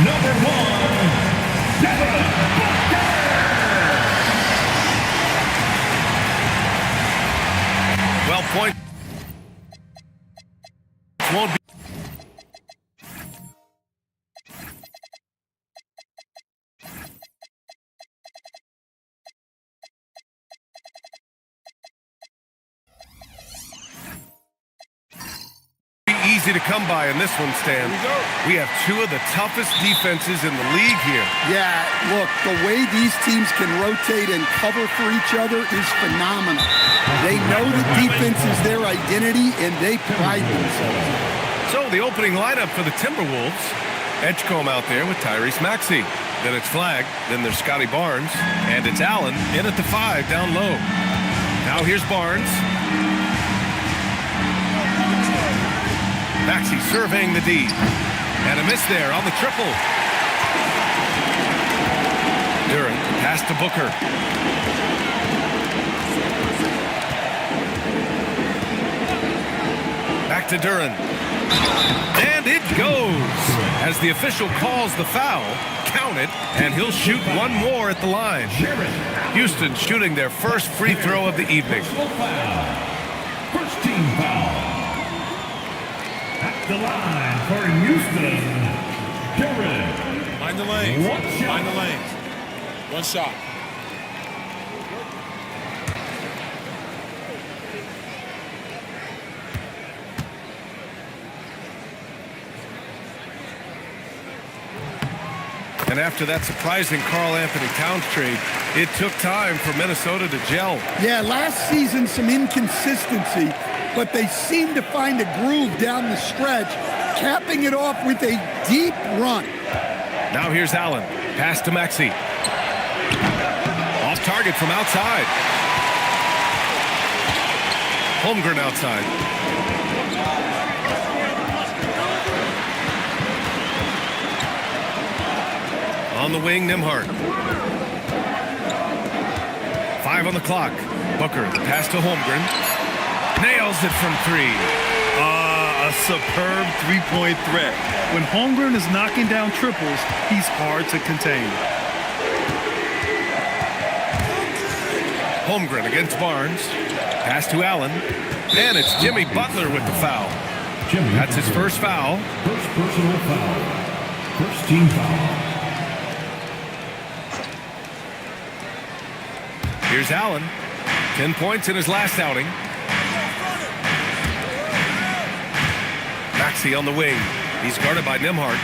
Number 1, Devin Booker. Well, point won't be. Easy to come by in this one, Stan. We have two of the toughest defenses in the league here. Yeah, look, the way these teams can rotate and cover for each other is phenomenal. They know the defense is their identity, and they pride themselves. So the opening lineup for the Timberwolves, Edgecombe out there with Tyrese Maxey. Then it's Flagg, then there's Scotty Barnes, and it's Allen in at the 5 down low. Now here's Barnes. Maxey surveying the D. And a miss there on the triple. Duren pass to Booker. Back to Duren. And it goes. As the official calls the foul, count it, and he'll shoot one more at the line. Houston shooting their first free throw of the evening. First team foul. At the line for Houston, Duren. Mind the lanes. One shot. Mind the lanes. One shot. And after that surprising Karl-Anthony Towns trade, it took time for Minnesota to gel. Yeah, last season some inconsistency, but they seem to find a groove down the stretch, capping it off with a deep run. Now here's Allen. Pass to Maxey. Off target from outside. Holmgren outside. On the wing, Nembhard. 5 on the clock. Booker, pass to Holmgren. Nails it from 3. A superb three-point threat. When Holmgren is knocking down triples, he's hard to contain. Holmgren against Barnes. Pass to Allen. And it's Jimmy Butler with the foul. That's his first foul. First personal foul. First team foul. Here's Allen. 10 points in his last outing. Maxey on the wing. He's guarded by Nembhard.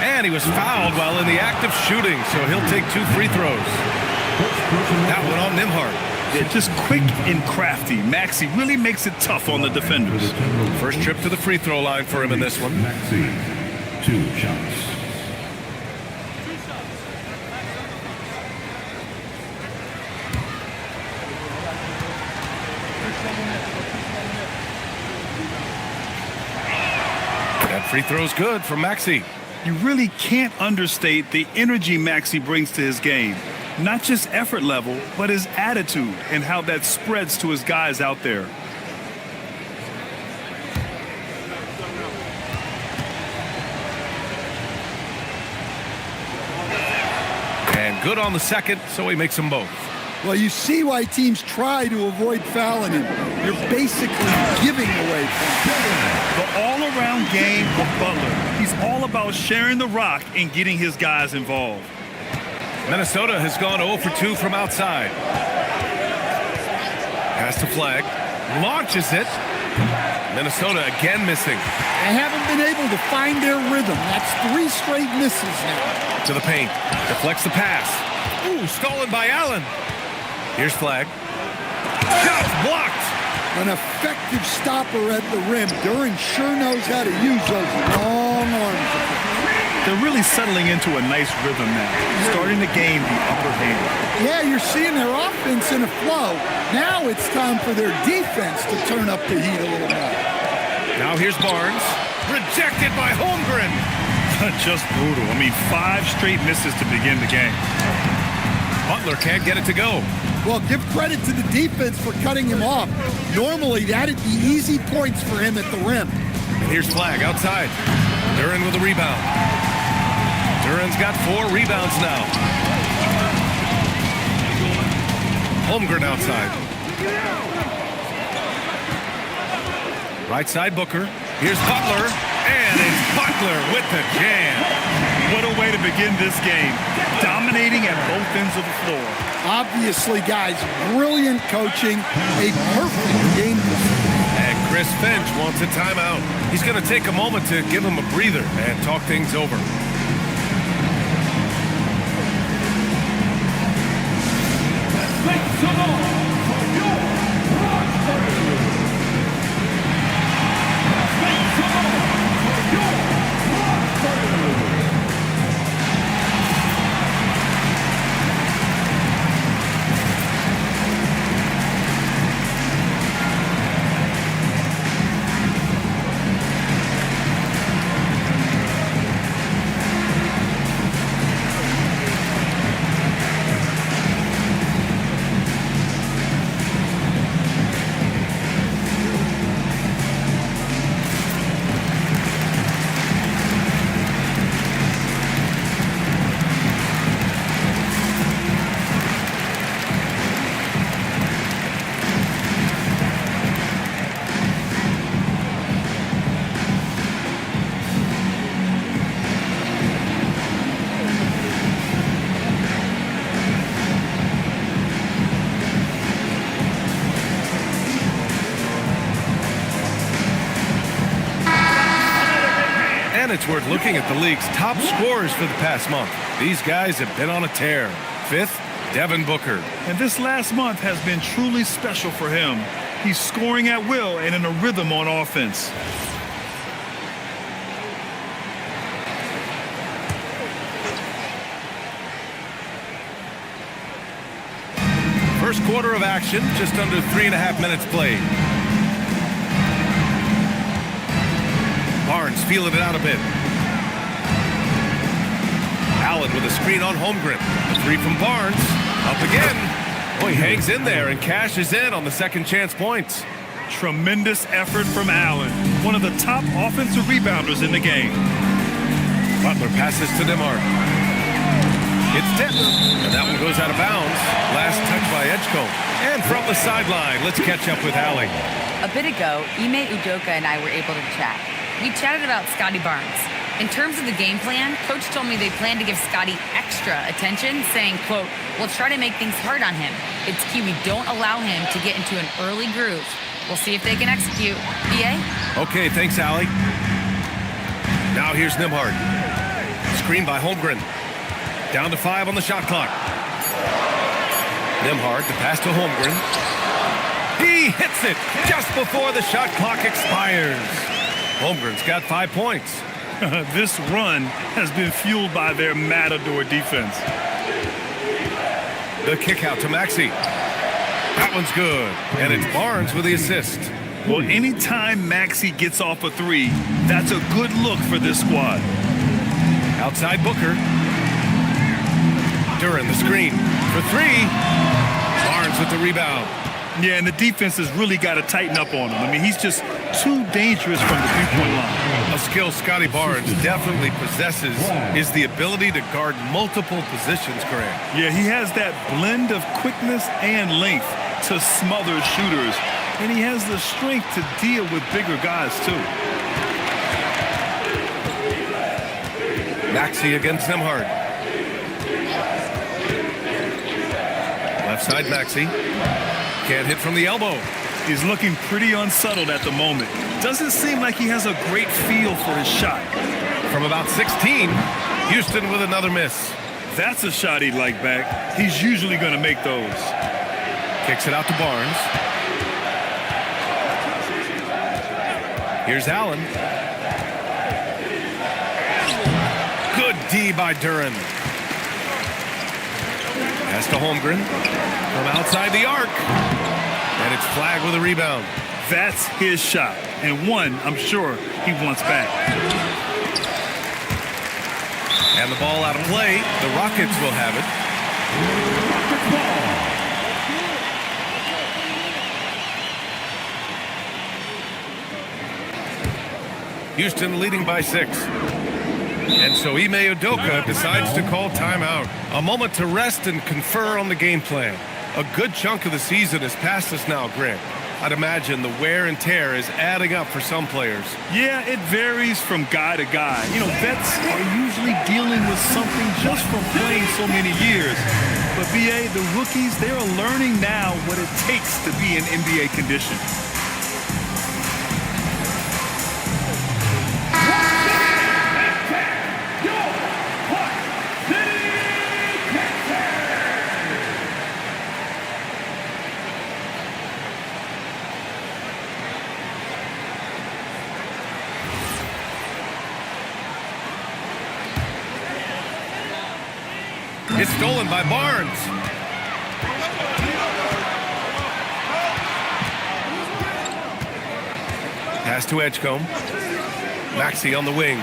And he was fouled while in the act of shooting, so he'll take 2 free throws. That one on Nembhard. They're just quick and crafty. Maxey really makes it tough on the defenders. First trip to the free throw line for him in this one. Maxey, 2 shots. That free throw's good from Maxey. You really can't understate the energy Maxey brings to his game. Not just effort level, but his attitude and how that spreads to his guys out there. And good on the second, so he makes them both. Well, you see why teams try to avoid fouling him. You're basically giving away points. The all-around game of Butler. He's all about sharing the rock and getting his guys involved. Minnesota has gone 0 for 2 from outside. Pass to Flagg. Launches it. Minnesota again missing. They haven't been able to find their rhythm. That's 3 straight misses now. To the paint. Deflects the pass. Ooh, stolen by Allen. Here's Flagg. Shot blocked. An effective stopper at the rim. Duren sure knows how to use those long arms. They're really settling into a nice rhythm now, starting to gain the upper hand. Yeah, you're seeing their offense in a flow. Now it's time for their defense to turn up the heat a little more. Now here's Barnes. Rejected by Holmgren. Just brutal. I mean, 5 straight misses to begin the game. Butler can't get it to go. Well, give credit to the defense for cutting him off. Normally, that'd be easy points for him at the rim. And here's Flagg outside. Duren with a rebound. Duren's got 4 rebounds now. Holmgren outside. Right side Booker. Here's Butler. And it's Butler with the jam. What a way to begin this game. Dominating at both ends of the floor. Obviously, guys, brilliant coaching. A perfect game. And Chris Finch wants a timeout. He's going to take a moment to give him a breather and talk things over. It's worth looking at the league's top scorers for the past month. These guys have been on a tear. 5th, Devin Booker. And this last month has been truly special for him. He's scoring at will and in a rhythm on offense. First quarter of action, just under 3.5 minutes played. Barnes feeling it out a bit. Allen with a screen on Holmgren. The 3 from Barnes. Up again. Oh, he hangs in there and cashes in on the second chance points. Tremendous effort from Allen. One of the top offensive rebounders in the game. Butler passes to Demar. It's tipped. And that one goes out of bounds. Last touch by Edgecombe. And from the sideline, let's catch up with Allie. A bit ago, Ime Udoka and I were able to chat. We chatted about Scotty Barnes. In terms of the game plan, Coach told me they plan to give Scotty extra attention, saying, quote, "We'll try to make things hard on him. It's key we don't allow him to get into an early groove. We'll see if they can execute." BA? Okay, thanks, Allie. Now here's Nembhard. Screen by Holmgren. Down to 5 on the shot clock. Nembhard, the pass to Holmgren. He hits it just before the shot clock expires. Holmgren's got 5 points. This run has been fueled by their Matador defense. The kick out to Maxey. That one's good. And it's Barnes with the assist. Well, anytime Maxey gets off a 3, that's a good look for this squad. Outside Booker. Duren the screen for 3. Barnes with the rebound. Yeah, and the defense has really got to tighten up on him. I mean, he's just too dangerous from the three-point line. A skill Scotty Barnes definitely possesses is the ability to guard multiple positions, Grant. Yeah, he has that blend of quickness and length to smother shooters, and he has the strength to deal with bigger guys, too. Maxey against Nembhard. Left side Maxey. Can't hit from the elbow. He's looking pretty unsettled at the moment. Doesn't seem like he has a great feel for his shot. From about 16, Houston with another miss. That's a shot he'd like back. He's usually going to make those. Kicks it out to Barnes. Here's Allen. Good D by Duren. Pass to Holmgren. From outside the arc. And it's Flagg with a rebound. That's his shot. And one, I'm sure, he wants back. And the ball out of play. The Rockets will have it. Houston leading by 6. And so Ime Udoka decides to call timeout. A moment to rest and confer on the game plan. A good chunk of the season is past us now, Greg. I'd imagine the wear and tear is adding up for some players. Yeah, it varies from guy to guy. You know, vets are usually dealing with something just from playing so many years. But BA, the rookies, they're learning now what it takes to be in NBA condition. It's stolen by Barnes. Pass to Edgecombe. Maxey on the wing.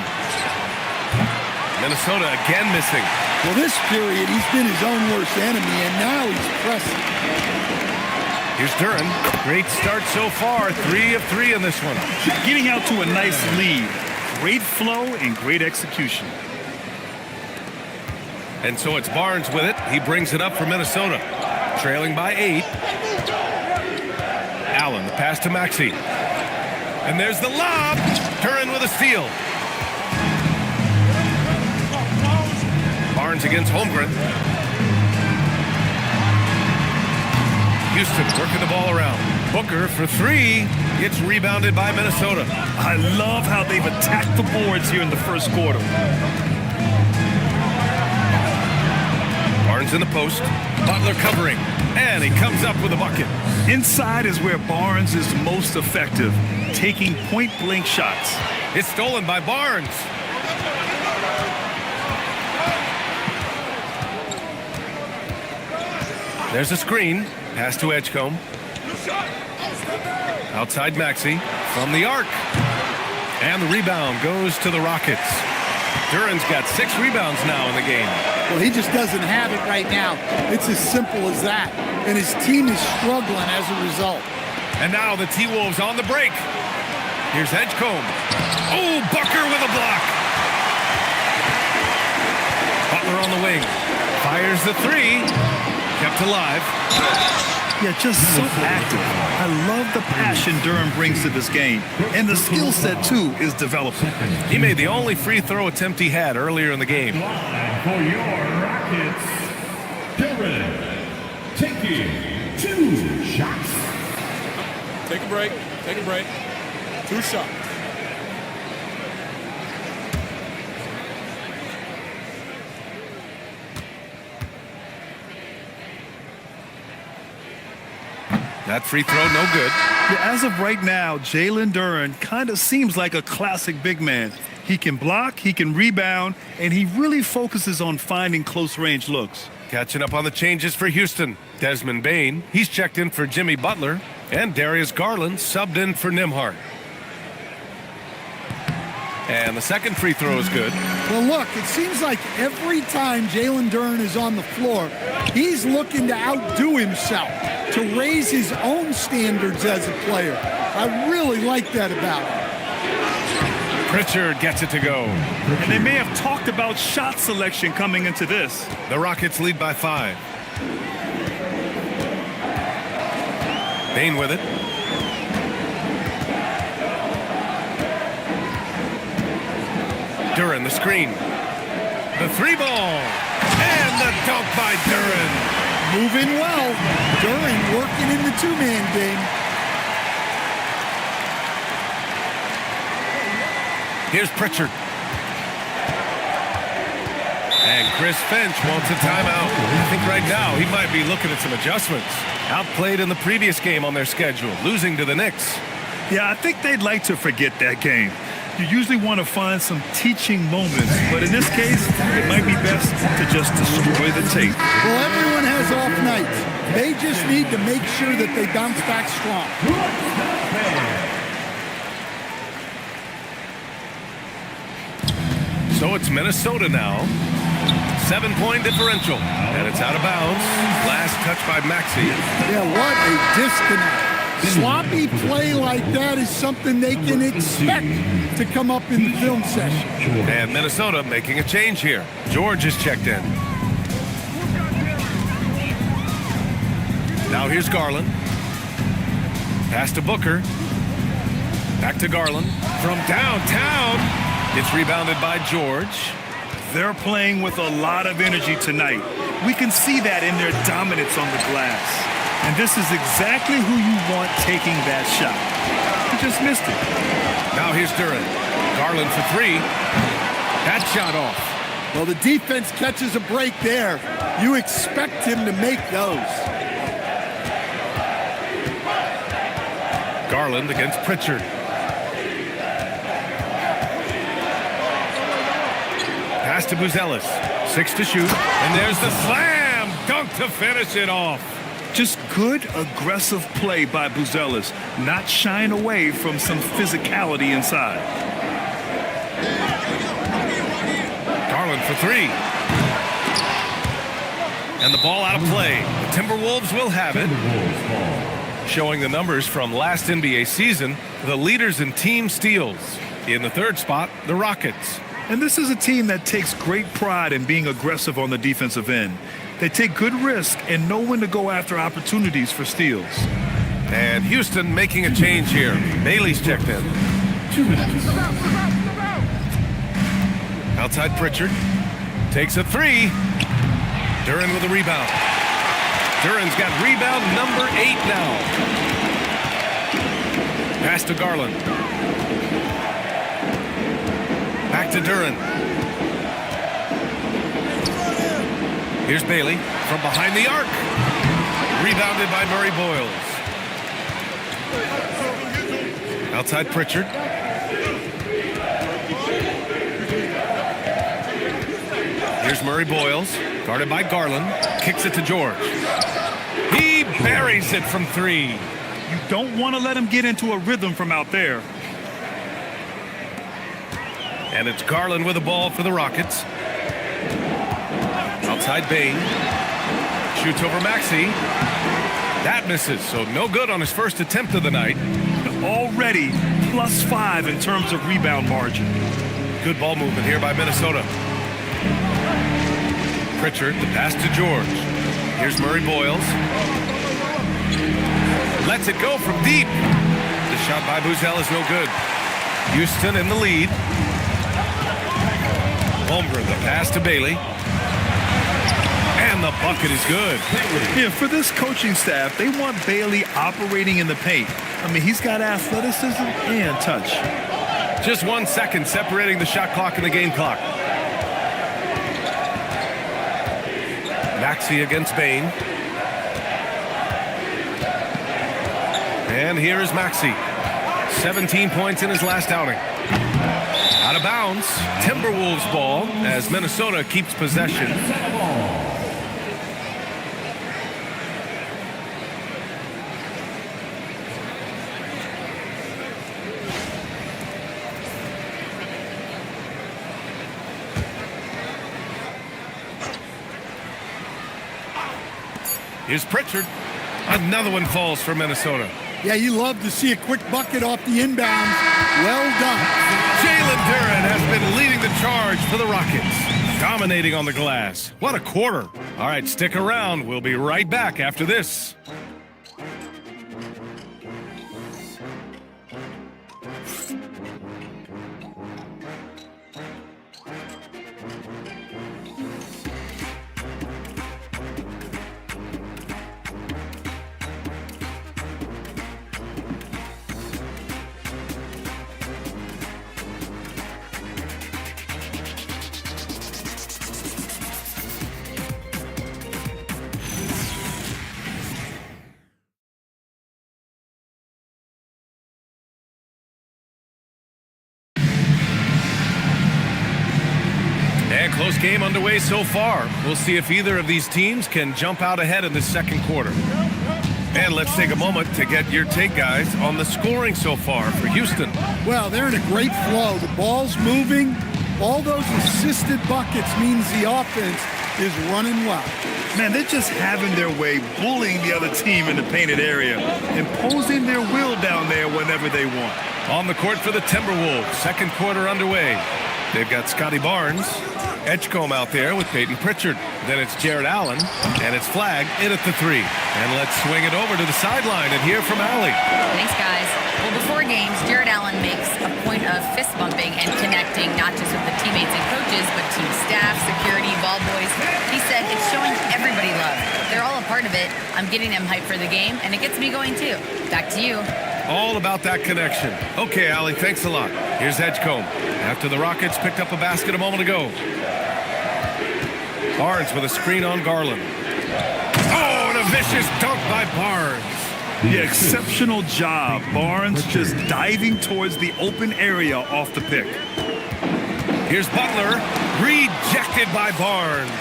Minnesota again missing. Well, this period, he's been his own worst enemy, and now he's pressing. Here's Duren. Great start so far. 3 of 3 in this one. Getting out to a nice lead. Great flow and great execution. And so it's Barnes with it. He brings it up for Minnesota. Trailing by 8. Allen, the pass to Maxey. And there's the lob. Duren with a steal. Barnes against Holmgren. Houston working the ball around. Booker for 3. It's rebounded by Minnesota. I love how they've attacked the boards here in the first quarter. Barnes in the post. Butler covering. And he comes up with a bucket. Inside is where Barnes is most effective, taking point-blank shots. It's stolen by Barnes. There's a screen. Pass to Edgecombe. Outside Maxey from the arc. And the rebound goes to the Rockets. Duren's got 6 rebounds now in the game. Well, he just doesn't have it right now. It's as simple as that. And his team is struggling as a result. And now the T-Wolves on the break. Here's Edgecombe. Oh, Booker with a block. Butler on the wing. Fires the 3. Kept alive. Yeah, just so active. I love the passion Duren brings to this game. And the skill set, too, is developing. He made the only free throw attempt he had earlier in the game. Line for your Rockets, Duren, taking 2 shots. Take a break. Take a break. 2 shots. That free throw, no good. Yeah, as of right now, Jalen Duren kind of seems like a classic big man. He can block, he can rebound, and he really focuses on finding close-range looks. Catching up on the changes for Houston. Desmond Bane, he's checked in for Jimmy Butler, and Darius Garland subbed in for Nembhard. And the second free throw is good. Well, look, it seems like every time Jalen Duren is on the floor, he's looking to outdo himself, to raise his own standards as a player. I really like that about him. Pritchard gets it to go. And they may have talked about shot selection coming into this. The Rockets lead by 5. Bane with it. Duren, the screen. The 3-ball. And the dunk by Duren. Moving well. Duren working in the 2-man game. Here's Pritchard. And Chris Finch wants a timeout. I think right now he might be looking at some adjustments. Outplayed in the previous game on their schedule, losing to the Knicks. Yeah, I think they'd like to forget that game. You usually want to find some teaching moments, but in this case, it might be best to just destroy the tape. Well, everyone has off nights. They just need to make sure that they bounce back strong. So it's Minnesota now. 7-point differential. And it's out of bounds. Last touch by Maxey. Yeah, what a disconnect. Sloppy play like that is something they can expect to come up in the film session. And Minnesota making a change here. George is checked in. Now here's Garland. Pass to Booker. Back to Garland. From downtown. It's rebounded by George. They're playing with a lot of energy tonight. We can see that in their dominance on the glass. And this is exactly who you want taking that shot. He just missed it. Now here's Duran. Garland for three. That shot off. Well, the defense catches a break there. You expect him to make those. Garland against Pritchard. Pass to Buzelis. 6 to shoot. And there's the slam dunk to finish it off. Just good, aggressive play by Buzelis, not shying away from some physicality inside. Garland for three. And the ball out of play. The Timberwolves will have it. Showing the numbers from last NBA season, the leaders in team steals. In the third spot, the Rockets. And this is a team that takes great pride in being aggressive on the defensive end. They take good risk and know when to go after opportunities for steals. And Houston making a change here. Bailey's checked in. 2 minutes. Outside Pritchard. Takes a three. Duran with a rebound. Duran's got rebound number 8 now. Pass to Garland. Back to Duran. Here's Bailey from behind the arc. Rebounded by Murray Boyles. Outside Pritchard. Here's Murray Boyles. Guarded by Garland. Kicks it to George. He buries it from three. You don't want to let him get into a rhythm from out there. And it's Garland with the ball for the Rockets. Outside Bain. Shoots over Maxey. That misses, so no good on his first attempt of the night. Already +5 in terms of rebound margin. Good ball movement here by Minnesota. Pritchard, the pass to George. Here's Murray Boyles. Lets it go from deep. The shot by Buzelis is no good. Houston in the lead. Holmgren, the pass to Bailey. And the bucket is good. Yeah, for this coaching staff, they want Bailey operating in the paint. I mean, he's got athleticism and touch. Just 1 second separating the shot clock and the game clock. Maxey against Bain. And here is Maxey. 17 points in his last outing. Out of bounds. Timberwolves ball as Minnesota keeps possession. Here's Pritchard. Another one falls for Minnesota. Yeah, you love to see a quick bucket off the inbound. Well done. Jalen Duran has been leading the charge for the Rockets. Dominating on the glass. What a quarter. All right, stick around. We'll be right back after this. And close game underway so far. We'll see if either of these teams can jump out ahead in the second quarter. And let's take a moment to get your take, guys, on the scoring so far for Houston. Well, they're in a great flow. The ball's moving. All those assisted buckets means the offense is running well. Man, they're just having their way, bullying the other team in the painted area, imposing their will down there whenever they want. On the court for the Timberwolves. Second quarter underway. They've got Scotty Barnes, Edgecombe out there with Peyton Pritchard. Then it's Jared Allen, and it's flagged in at the 3. And let's swing it over to the sideline and hear from Allie. Thanks, guys. Well, before games, Jared Allen makes a point of fist bumping and connecting, not just with the teammates and coaches, but team staff, security, ball boys. He said it's showing everybody love. They're all a part of it. I'm getting them hyped for the game, and it gets me going too. Back to you. All about that connection. Okay, Allie, thanks a lot. Here's Edgecombe. After the Rockets picked up a basket a moment ago. Barnes with a screen on Garland. Oh, and a vicious dunk by Barnes. Yeah, exceptional job. Barnes just diving towards the open area off the pick. Here's Butler, rejected by Barnes.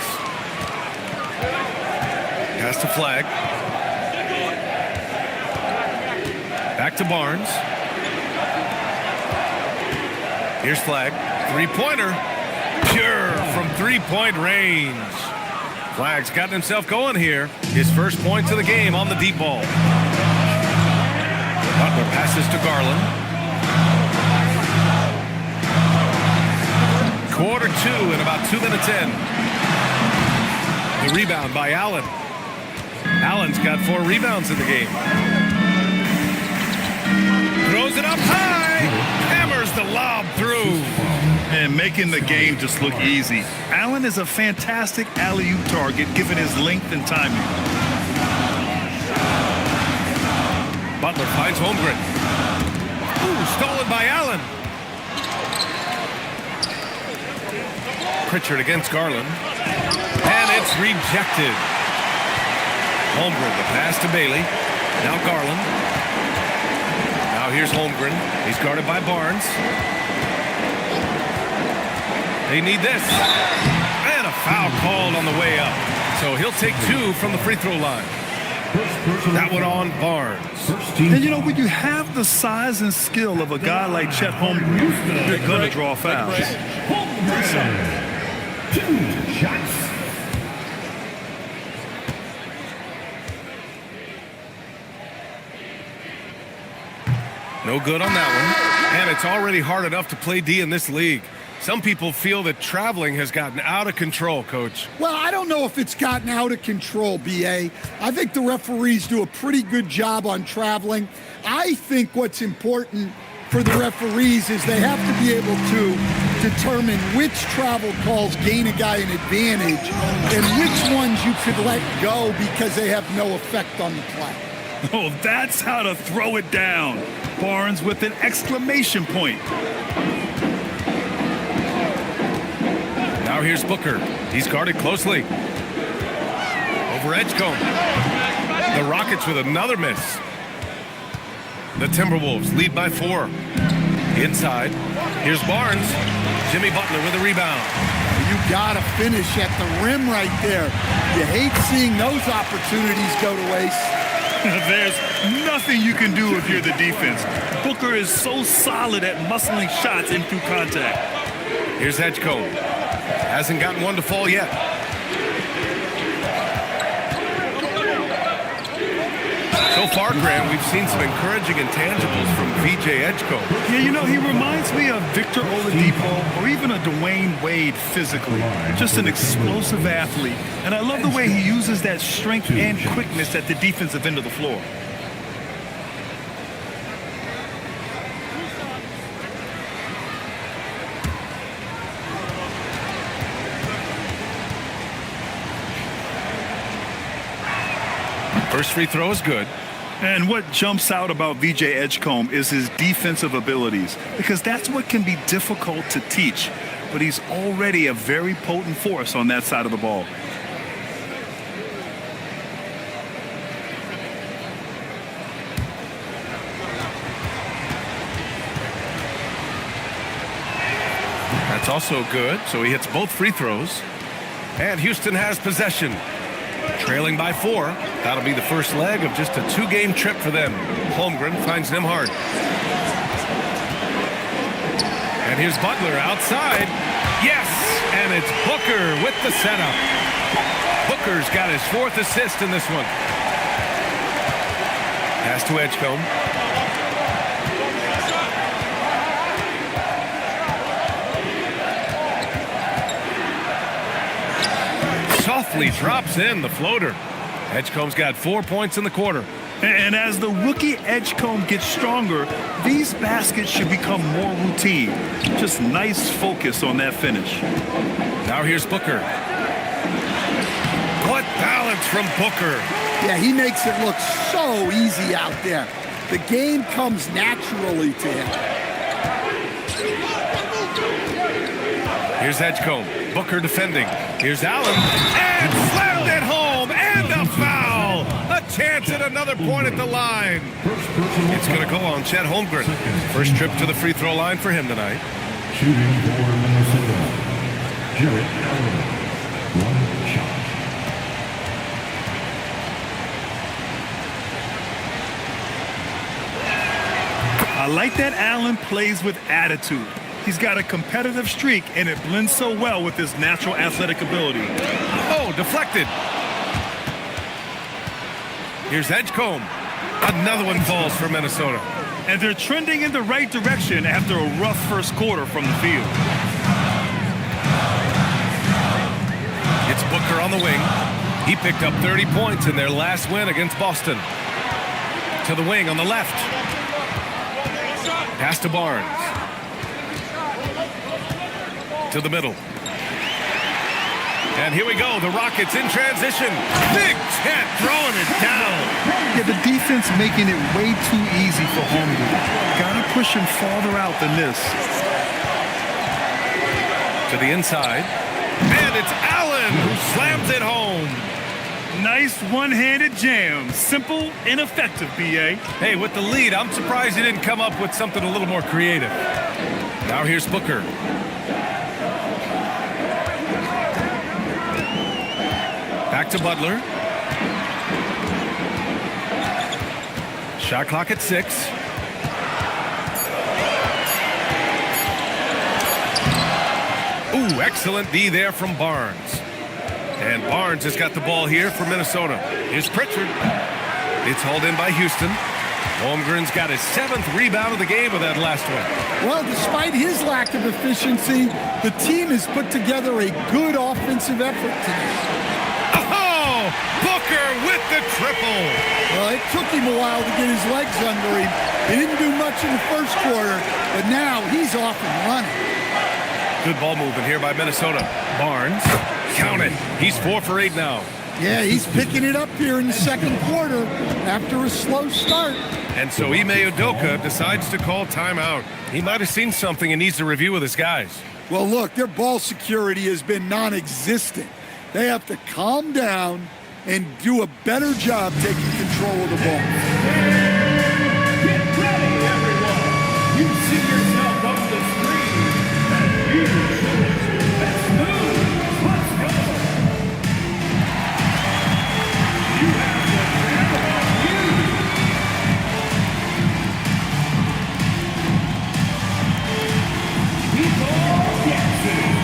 Pass to Flag. Back to Barnes. Here's Flag. Three-pointer. Pure from three-point range. Flag's gotten himself going here. His first points of the game on the deep ball. Butler passes to Garland. Quarter 2 in about 2 minutes in. The rebound by Allen. Allen's got 4 rebounds in the game. Throws it up high. Hammers the lob through. And making the game just look easy. Allen is a fantastic alley-oop target given his length and timing. Butler finds Holmgren. Ooh, stolen by Allen. Pritchard against Garland. And it's rejected. Holmgren, the pass to Bailey. Now Garland. Now here's Holmgren. He's guarded by Barnes. They need this. And a foul called on the way up. So he'll take 2 from the free throw line. That one on Barnes. And you know, when you have the size and skill of a guy like Chet Holmgren, you're going to draw fouls. 2 shots. No good on that one. And it's already hard enough to play D in this league. Some people feel that traveling has gotten out of control, Coach. Well, I don't know if it's gotten out of control, B.A. I think the referees do a pretty good job on traveling. I think what's important for the referees is they have to be able to determine which travel calls gain a guy an advantage and which ones you could let go because they have no effect on the play. Oh, that's how to throw it down. Barnes with an exclamation point. Now here's Booker. He's guarded closely. Over Edgecombe. The Rockets with another miss. The Timberwolves lead by 4. Inside. Here's Barnes. Jimmy Butler with a rebound. You gotta finish at the rim right there. You hate seeing those opportunities go to waste. There's nothing you can do if you're the defense. Booker is so solid at muscling shots in through contact. Here's Edgecombe. Hasn't gotten one to fall yet. So far, Graham, we've seen some encouraging intangibles from VJ Edgecombe. Yeah, you know, he reminds me of Victor Oladipo or even a Dwayne Wade physically. Just an explosive athlete. And I love the way he uses that strength and quickness at the defensive end of the floor. First free throw is good. And what jumps out about VJ Edgecombe is his defensive abilities, because that's what can be difficult to teach. But he's already a very potent force on that side of the ball. That's also good, so he hits both free throws. And Houston has possession. Trailing by 4. That'll be the first leg of just a 2-game trip for them. Holmgren finds Nembhard. And here's Butler outside. Yes! And it's Booker with the setup. Booker's got his 4th assist in this one. Pass to Edgecombe. Softly drops in the floater. Edgecombe's got 4 points in the quarter. And as the rookie Edgecombe gets stronger, these baskets should become more routine. Just nice focus on that finish. Now here's Booker. What balance from Booker. Yeah, he makes it look so easy out there. The game comes naturally to him. Here's Edgecombe. Booker defending. Here's Allen. And slammed it home. And a foul. A chance at another point at the line. It's going to go on Chet Holmgren. First trip to the free throw line for him tonight. Shooting for Minnesota. Jarrett Allen. 1 shot. I like that Allen plays with attitude. He's got a competitive streak, and it blends so well with his natural athletic ability. Oh, deflected. Here's Edgecombe. Another one falls for Minnesota. And they're trending in the right direction after a rough first quarter from the field. It's Booker on the wing. He picked up 30 points in their last win against Boston. To the wing on the left. Pass to Barnes. To the middle. And here we go. The Rockets in transition. Big Chet throwing it down. Yeah, the defense making it way too easy for Holmgren. Gotta push him farther out than this. To the inside. And it's Allen who slams it home. Nice one-handed jam. Simple and effective, B.A. Hey, with the lead, I'm surprised he didn't come up with something a little more creative. Now here's Booker. Back to Butler. Shot clock at 6. Ooh, excellent D there from Barnes. And Barnes has got the ball here for Minnesota. Here's Pritchard. It's hauled in by Houston. Holmgren's got his 7th rebound of the game with that last one. Well, despite his lack of efficiency, the team has put together a good offensive effort tonight. Oh, Booker with the triple. Well, it took him a while to get his legs under him. He didn't do much in the first quarter, but now he's off and running. Good ball movement here by Minnesota. Barnes, count it. He's 4 for 8 now. Yeah, he's picking it up here in the second quarter after a slow start. And so Ime Udoka decides to call timeout. He might have seen something and needs to review with his guys. Well, look, their ball security has been non-existent. They have to calm down and do a better job taking control of the ball. Get ready, everyone. You see yourself on the screen. And you let's move. Let's go. You have the camera on you. People Jackson.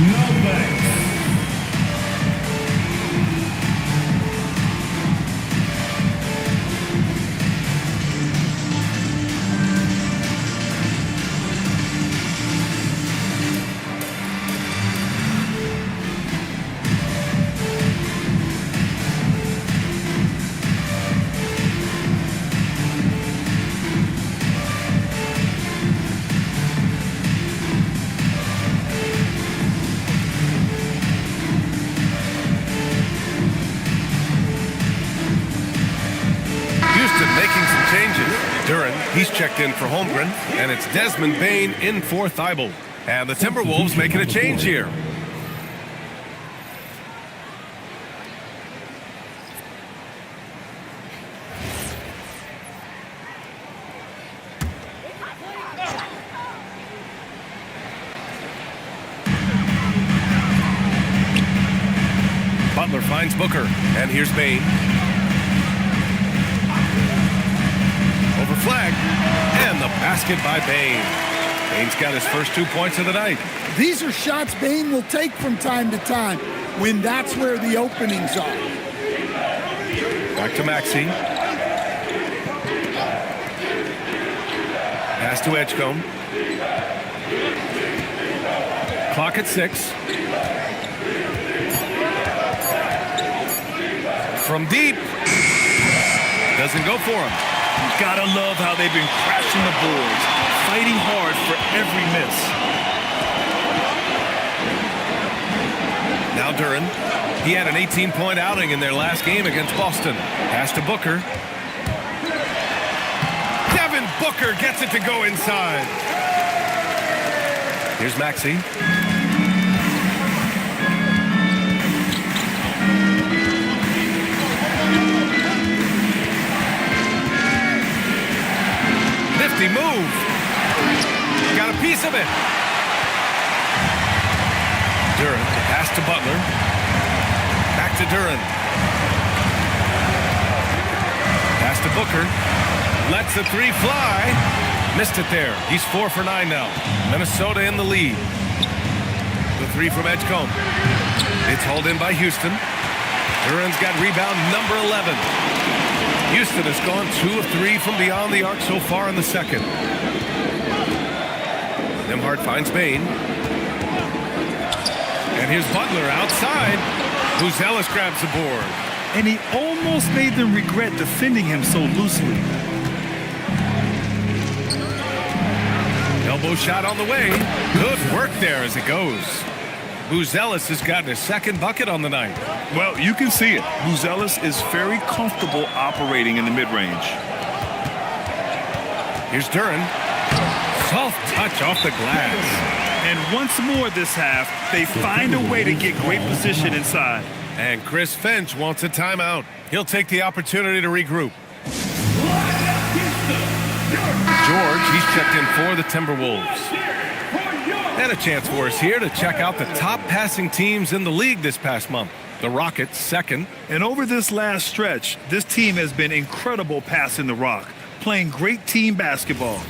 No thanks. Making some changes. Duren, he's checked in for Holmgren, and it's Desmond Bane in for Thibault. And the Timberwolves making a change here. Butler finds Booker, and here's Bane. Over flag, and the basket by Bane. Bain's got his first 2 points of the night. These are shots Bain will take from time to time when that's where the openings are. Back to Maxey. Pass to Edgecombe. Clock at 6. From deep. Doesn't go for him. Gotta love how they've been crashing the boards, fighting hard for every miss. Now Duren. He had an 18-point outing in their last game against Boston. Pass to Booker. Devin Booker gets it to go inside. Here's Maxey. Nifty move. Got a piece of it. Duren, pass to Butler. Back to Duren. Pass to Booker. Lets the three fly. Missed it there. He's 4 for 9 now. Minnesota in the lead. The three from Edgecombe. It's hauled in by Houston. Duren's got rebound number 11. Houston has gone 2 of 3 from beyond the arc so far in the second. Nembhard finds Bain. And here's Butler outside. Buzelis grabs the board. And he almost made them regret defending him so loosely. Elbow shot on the way. Good work there as it goes. Buzelis has gotten his second bucket on the night. Well, you can see it. Buzelis is very comfortable operating in the mid-range. Here's Duren. Soft touch off the glass. And once more this half, they find a way to get great position inside. And Chris Finch wants a timeout. He'll take the opportunity to regroup. George, he's checked in for the Timberwolves. And a chance for us here to check out the top passing teams in the league this past month. The Rockets, second. And over this last stretch, this team has been incredible passing the rock, playing great team basketball.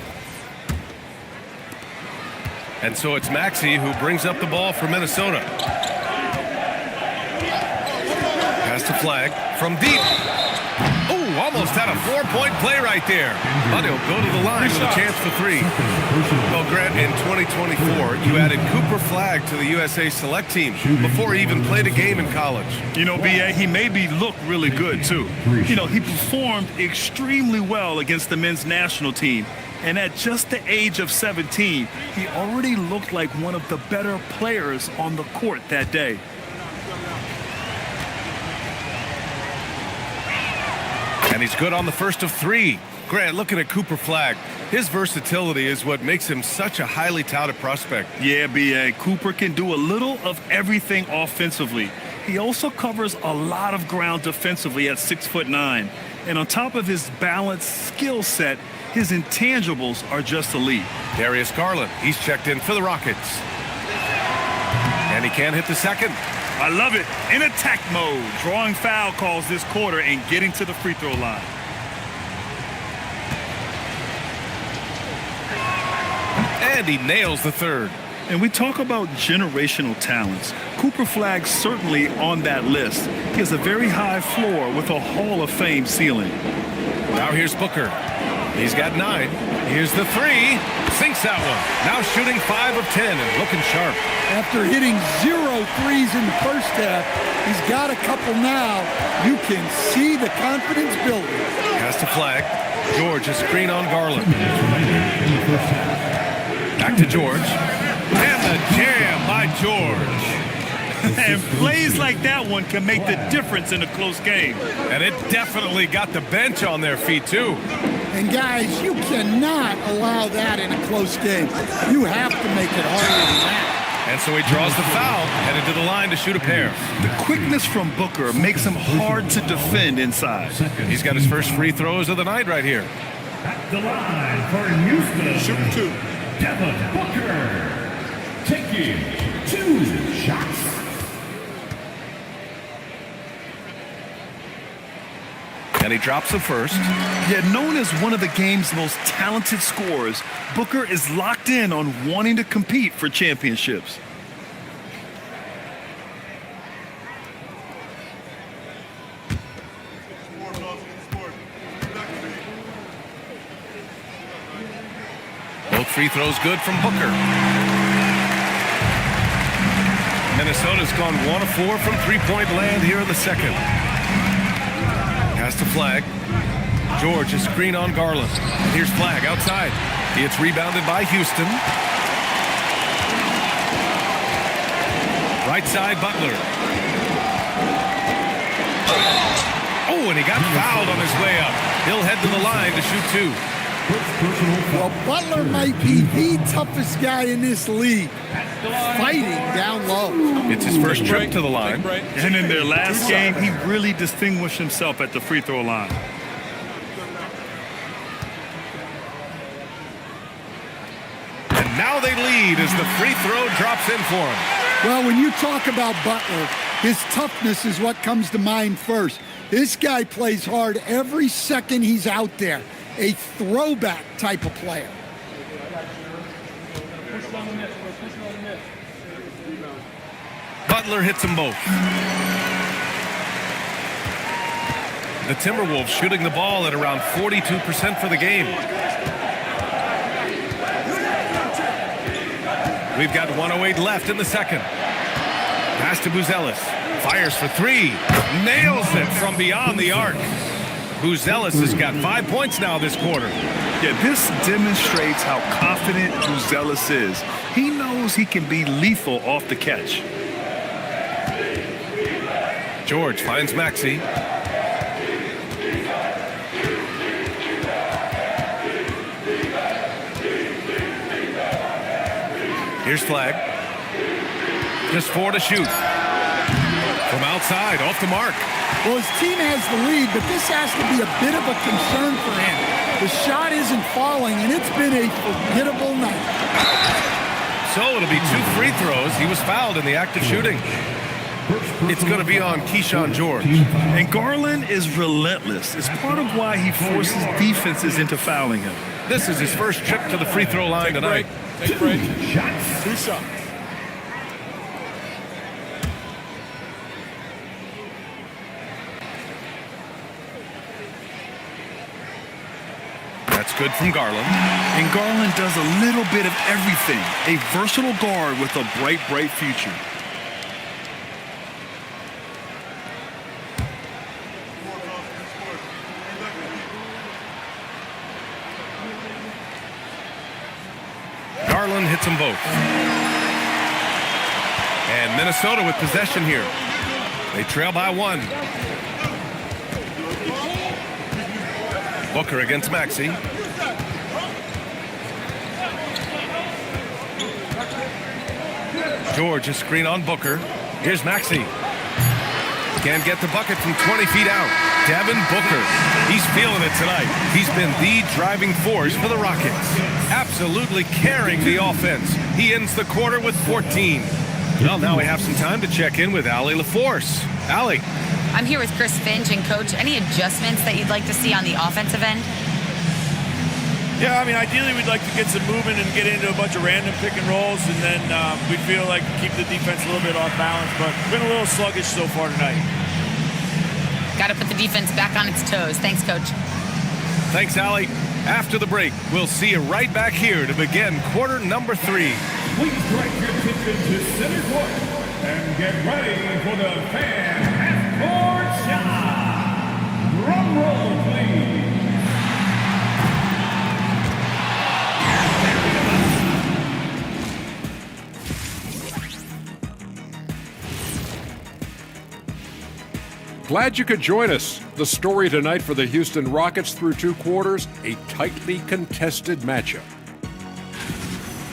And so it's Maxey who brings up the ball for Minnesota. Pass to Flag from deep. Oh, almost had a 4-point play right there. But he'll go to the line with a chance for 3. Well, Grant, in 2024, you added Cooper Flag to the USA Select team before he even played a game in college. You know, B.A., he made me look really good, too. You know, he performed extremely well against the men's national team. And at just the age of 17, he already looked like one of the better players on the court that day. And he's good on the first of 3. Grant, looking at Cooper Flag, his versatility is what makes him such a highly touted prospect. Yeah, B.A., Cooper can do a little of everything offensively. He also covers a lot of ground defensively at 6'9". And on top of his balanced skill set, his intangibles are just elite. Darius Garland, he's checked in for the Rockets. And he can't hit the second. I love it. In attack mode, drawing foul calls this quarter and getting to the free throw line. And he nails the third. And we talk about generational talents. Cooper Flag certainly on that list. He has a very high floor with a Hall of Fame ceiling. Now here's Booker. He's got 9. Here's the 3. Sinks that one. Now shooting 5 of 10 and looking sharp. After hitting 0 threes in the first half, he's got a couple now. You can see the confidence building. Pass to Flag. George, a screen on Garland. Back to George. And the jam by George. And plays like that one can make the difference in a close game. And it definitely got the bench on their feet, too. And guys, you cannot allow that in a close game. You have to make it harder than that. And so he draws the foul, headed to the line to shoot a pair. The quickness from Booker makes him hard to defend inside. He's got his first free throws of the night right here. At the line for Houston, Shooting 2. Devin Booker, taking 2 shots. And he drops the first. Yet known as one of the game's most talented scorers, Booker is locked in on wanting to compete for championships. Both free throws good from Booker. Minnesota's gone 1 of 4 from three-point land here in the second. Pass to Flag. George, a screen on Garland. Here's Flag outside. It's rebounded by Houston. Right side, Butler. Oh, and he got fouled on his way up. He'll head to the line to shoot 2. Well, Butler might be the toughest guy in this league, fighting down low. It's his first trip to the line. And in their last game, he really distinguished himself at the free throw line. And now they lead as the free throw drops in for him. Well, when you talk about Butler, his toughness is what comes to mind first. This guy plays hard every second he's out there. A throwback type of player. Butler hits them both. The Timberwolves shooting the ball at around 42% for the game. We've got 1:08 left in the second. Pass to Buzelis. Fires for 3. Nails it from beyond the arc. Buzelis has got 5 points now this quarter. Yeah, this demonstrates how confident Buzelis is. He knows he can be lethal off the catch. George finds Maxey. Here's Flag. Just 4 to shoot. From outside, off the mark. Well, his team has the lead, but this has to be a bit of a concern for him. The shot isn't falling, and it's been a forgettable night. So it'll be 2 free throws. He was fouled in the act of shooting. It's going to be on Keyshawn George. And Garland is relentless. It's part of why he forces defenses into fouling him. This is his first trip to the free throw line tonight. Take a break. Shots. 2 shots. That's good from Garland. And Garland does a little bit of everything. A versatile guard with a bright, bright future. Garland hits them both. And Minnesota with possession here. They trail by 1. Booker against Maxey. George, a screen on Booker. Here's Maxey. Can't get the bucket from 20 feet out. Devin Booker. He's feeling it tonight. He's been the driving force for the Rockets. Absolutely carrying the offense. He ends the quarter with 14. Well, now we have some time to check in with Allie LaForce. Allie. I'm here with Chris Finch. And, Coach, any adjustments that you'd like to see on the offensive end? Yeah, I mean, ideally we'd like to get some movement and get into a bunch of random pick and rolls, and then we feel like keep the defense a little bit off balance, but it's been a little sluggish so far tonight. Got to put the defense back on its toes. Thanks, Coach. Thanks, Allie. After the break, we'll see you right back here to begin quarter number 3. Please direct your attention to center court and get ready for the fan half-court shot. Drum roll, please. Glad you could join us. The story tonight for the Houston Rockets through 2 quarters, a tightly contested matchup.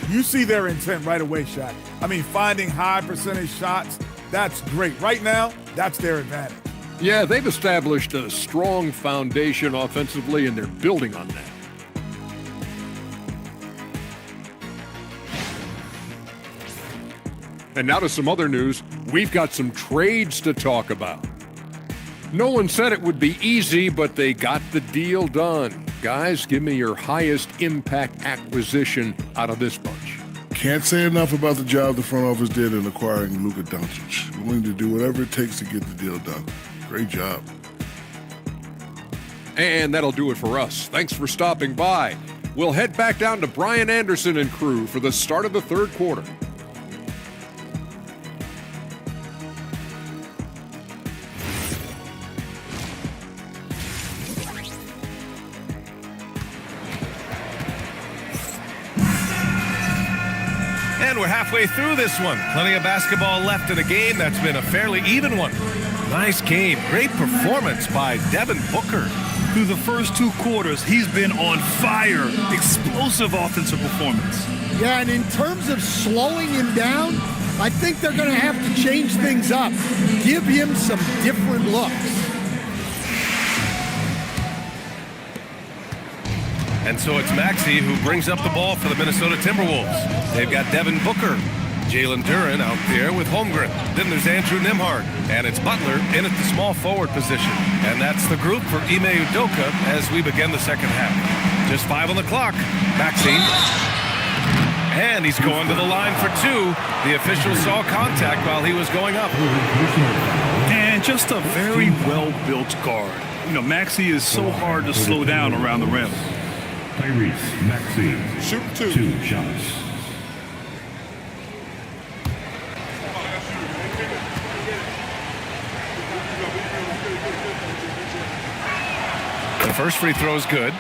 You see their intent right away, Shaq. I mean, finding high percentage shots, that's great. Right now, that's their advantage. Yeah, they've established a strong foundation offensively, and they're building on that. And now to some other news. We've got some trades to talk about. No one said it would be easy, but they got the deal done. Guys, give me your highest impact acquisition out of this bunch. Can't say enough about the job the front office did in acquiring Luka Doncic. Willing to do whatever it takes to get the deal done. Great job. And that'll do it for us. Thanks for stopping by. We'll head back down to Brian Anderson and crew for the start of the third quarter. And we're halfway through this one. Plenty of basketball left in a game that's been a fairly even one. Nice game. Great performance by Devin Booker. Through the first 2 quarters, he's been on fire. Explosive offensive performance. Yeah, and in terms of slowing him down, I think they're going to have to change things up. Give him some different looks. And so it's Maxey who brings up the ball for the Minnesota Timberwolves. They've got Devin Booker, Jalen Duren out there with Holmgren. Then there's Andrew Nembhard, and it's Butler in at the small forward position. And that's the group for Ime Udoka as we begin the second half. Just 5 on the clock. Maxey. And he's going to the line for 2. The official saw contact while he was going up. And just a very well-built guard. You know, Maxey is so hard to slow down around the rim. Tyrese Maxey. Shoot 2. 2 shots. The first free throw is good.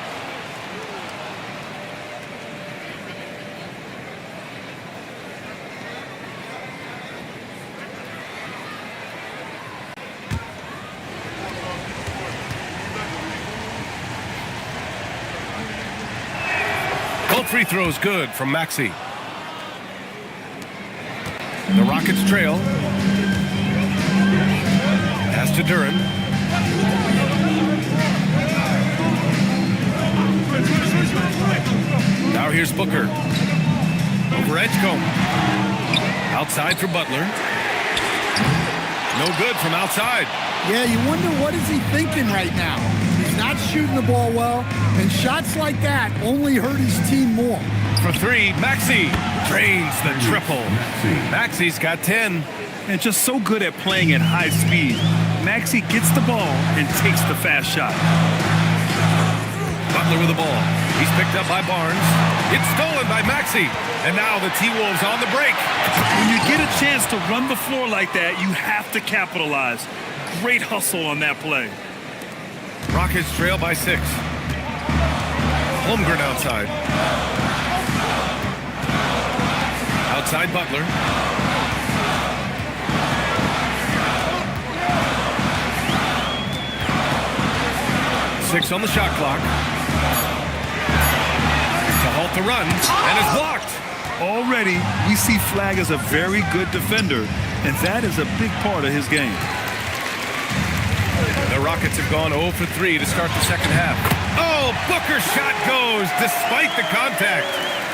Both free throws good from Maxey. The Rockets trail. Pass to Duren. Now here's Booker. Over Edgecombe. Outside for Butler. No good from outside. Yeah, you wonder what is he thinking right now. He's not shooting the ball well, and shots like that only hurt his team more. For 3, Maxey drains the triple. Maxey's got 10. And just so good at playing at high speed. Maxey gets the ball and takes the fast shot. Butler with the ball. He's picked up by Barnes. It's stolen by Maxey. And now the T-Wolves on the break. When you get a chance to run the floor like that, you have to capitalize. Great hustle on that play. Rockets trail by 6. Holmgren outside. Outside Butler. Six on the shot clock. To halt the run, and it's blocked. Already, we see Flag as a very good defender, and that is a big part of his game. The Rockets have gone 0 for 3 to start the second half. Oh, Booker's shot goes despite the contact.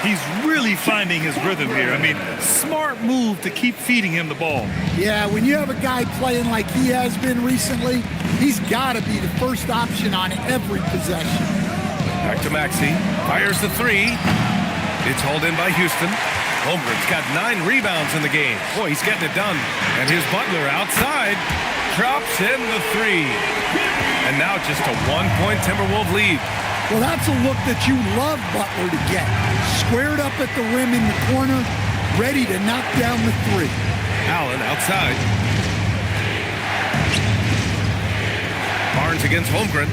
He's really finding his rhythm here. I mean, smart move to keep feeding him the ball. Yeah, when you have a guy playing like he has been recently, he's got to be the first option on every possession. Back to Maxey. Fires the 3. It's hauled in by Houston. Holmgren's got 9 rebounds in the game. Boy, he's getting it done. And here's Butler outside. Drops in the 3. And now just a 1-point Timberwolves lead. Well, that's a look that you love Butler to get. Squared up at the rim in the corner, ready to knock down the 3. Allen outside. Barnes against Holmgren.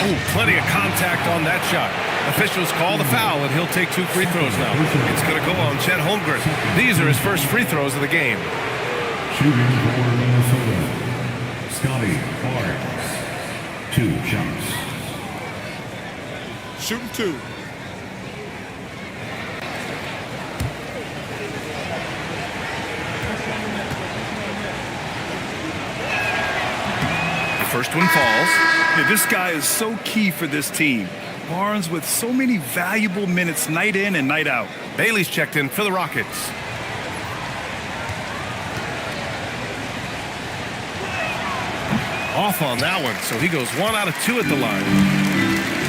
Oh, plenty of contact on that shot. Officials call the foul, and he'll take 2 free throws now. It's going to go on Chet Holmgren. These are his first free throws of the game. Shooting for Minnesota, Scotty Barnes. 2 shots. Shooting 2. First one falls. Yeah, this guy is so key for this team. Barnes with so many valuable minutes night in and night out. Bailey's checked in for the Rockets. Off on that one, so he goes 1 out of 2 at the line.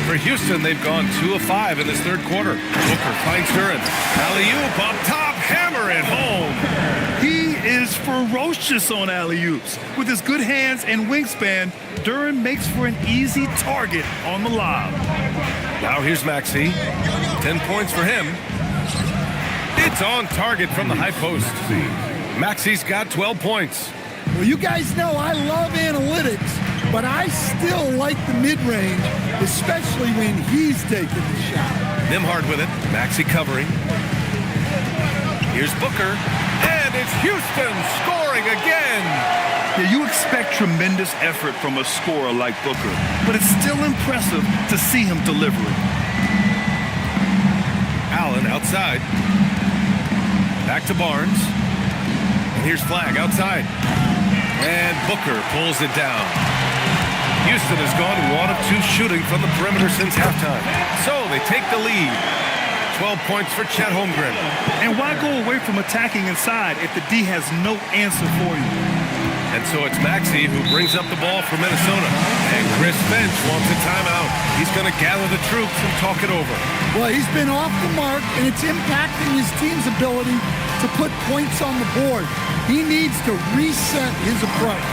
For Houston, they've gone 2 of 5 in this third quarter. Booker finds Duran. Alley-oop up top, hammer it home. He is ferocious on alley-oops. With his good hands and wingspan, Duran makes for an easy target on the lob. Now here's Maxey. 10 points for him. It's on target from the high post. Maxey's got 12 points. Well, you guys know I love analytics, but I still like the mid-range, especially when he's taking the shot. Nimhard with it. Maxey covering. Here's Booker. And it's Houston scoring again. Yeah, you expect tremendous effort from a scorer like Booker, but it's still impressive to see him deliver it. Allen outside. Back to Barnes. And here's Flagg outside. And Booker pulls it down. Houston has gone 1 of 2 shooting from the perimeter since halftime. So they take the lead. 12 points for Chet Holmgren. And why go away from attacking inside if the D has no answer for you? And so it's Maxey who brings up the ball for Minnesota. And Chris Finch wants a timeout. He's going to gather the troops and talk it over. Well, he's been off the mark, and it's impacting his team's ability to put points on the board. He needs to reset his approach.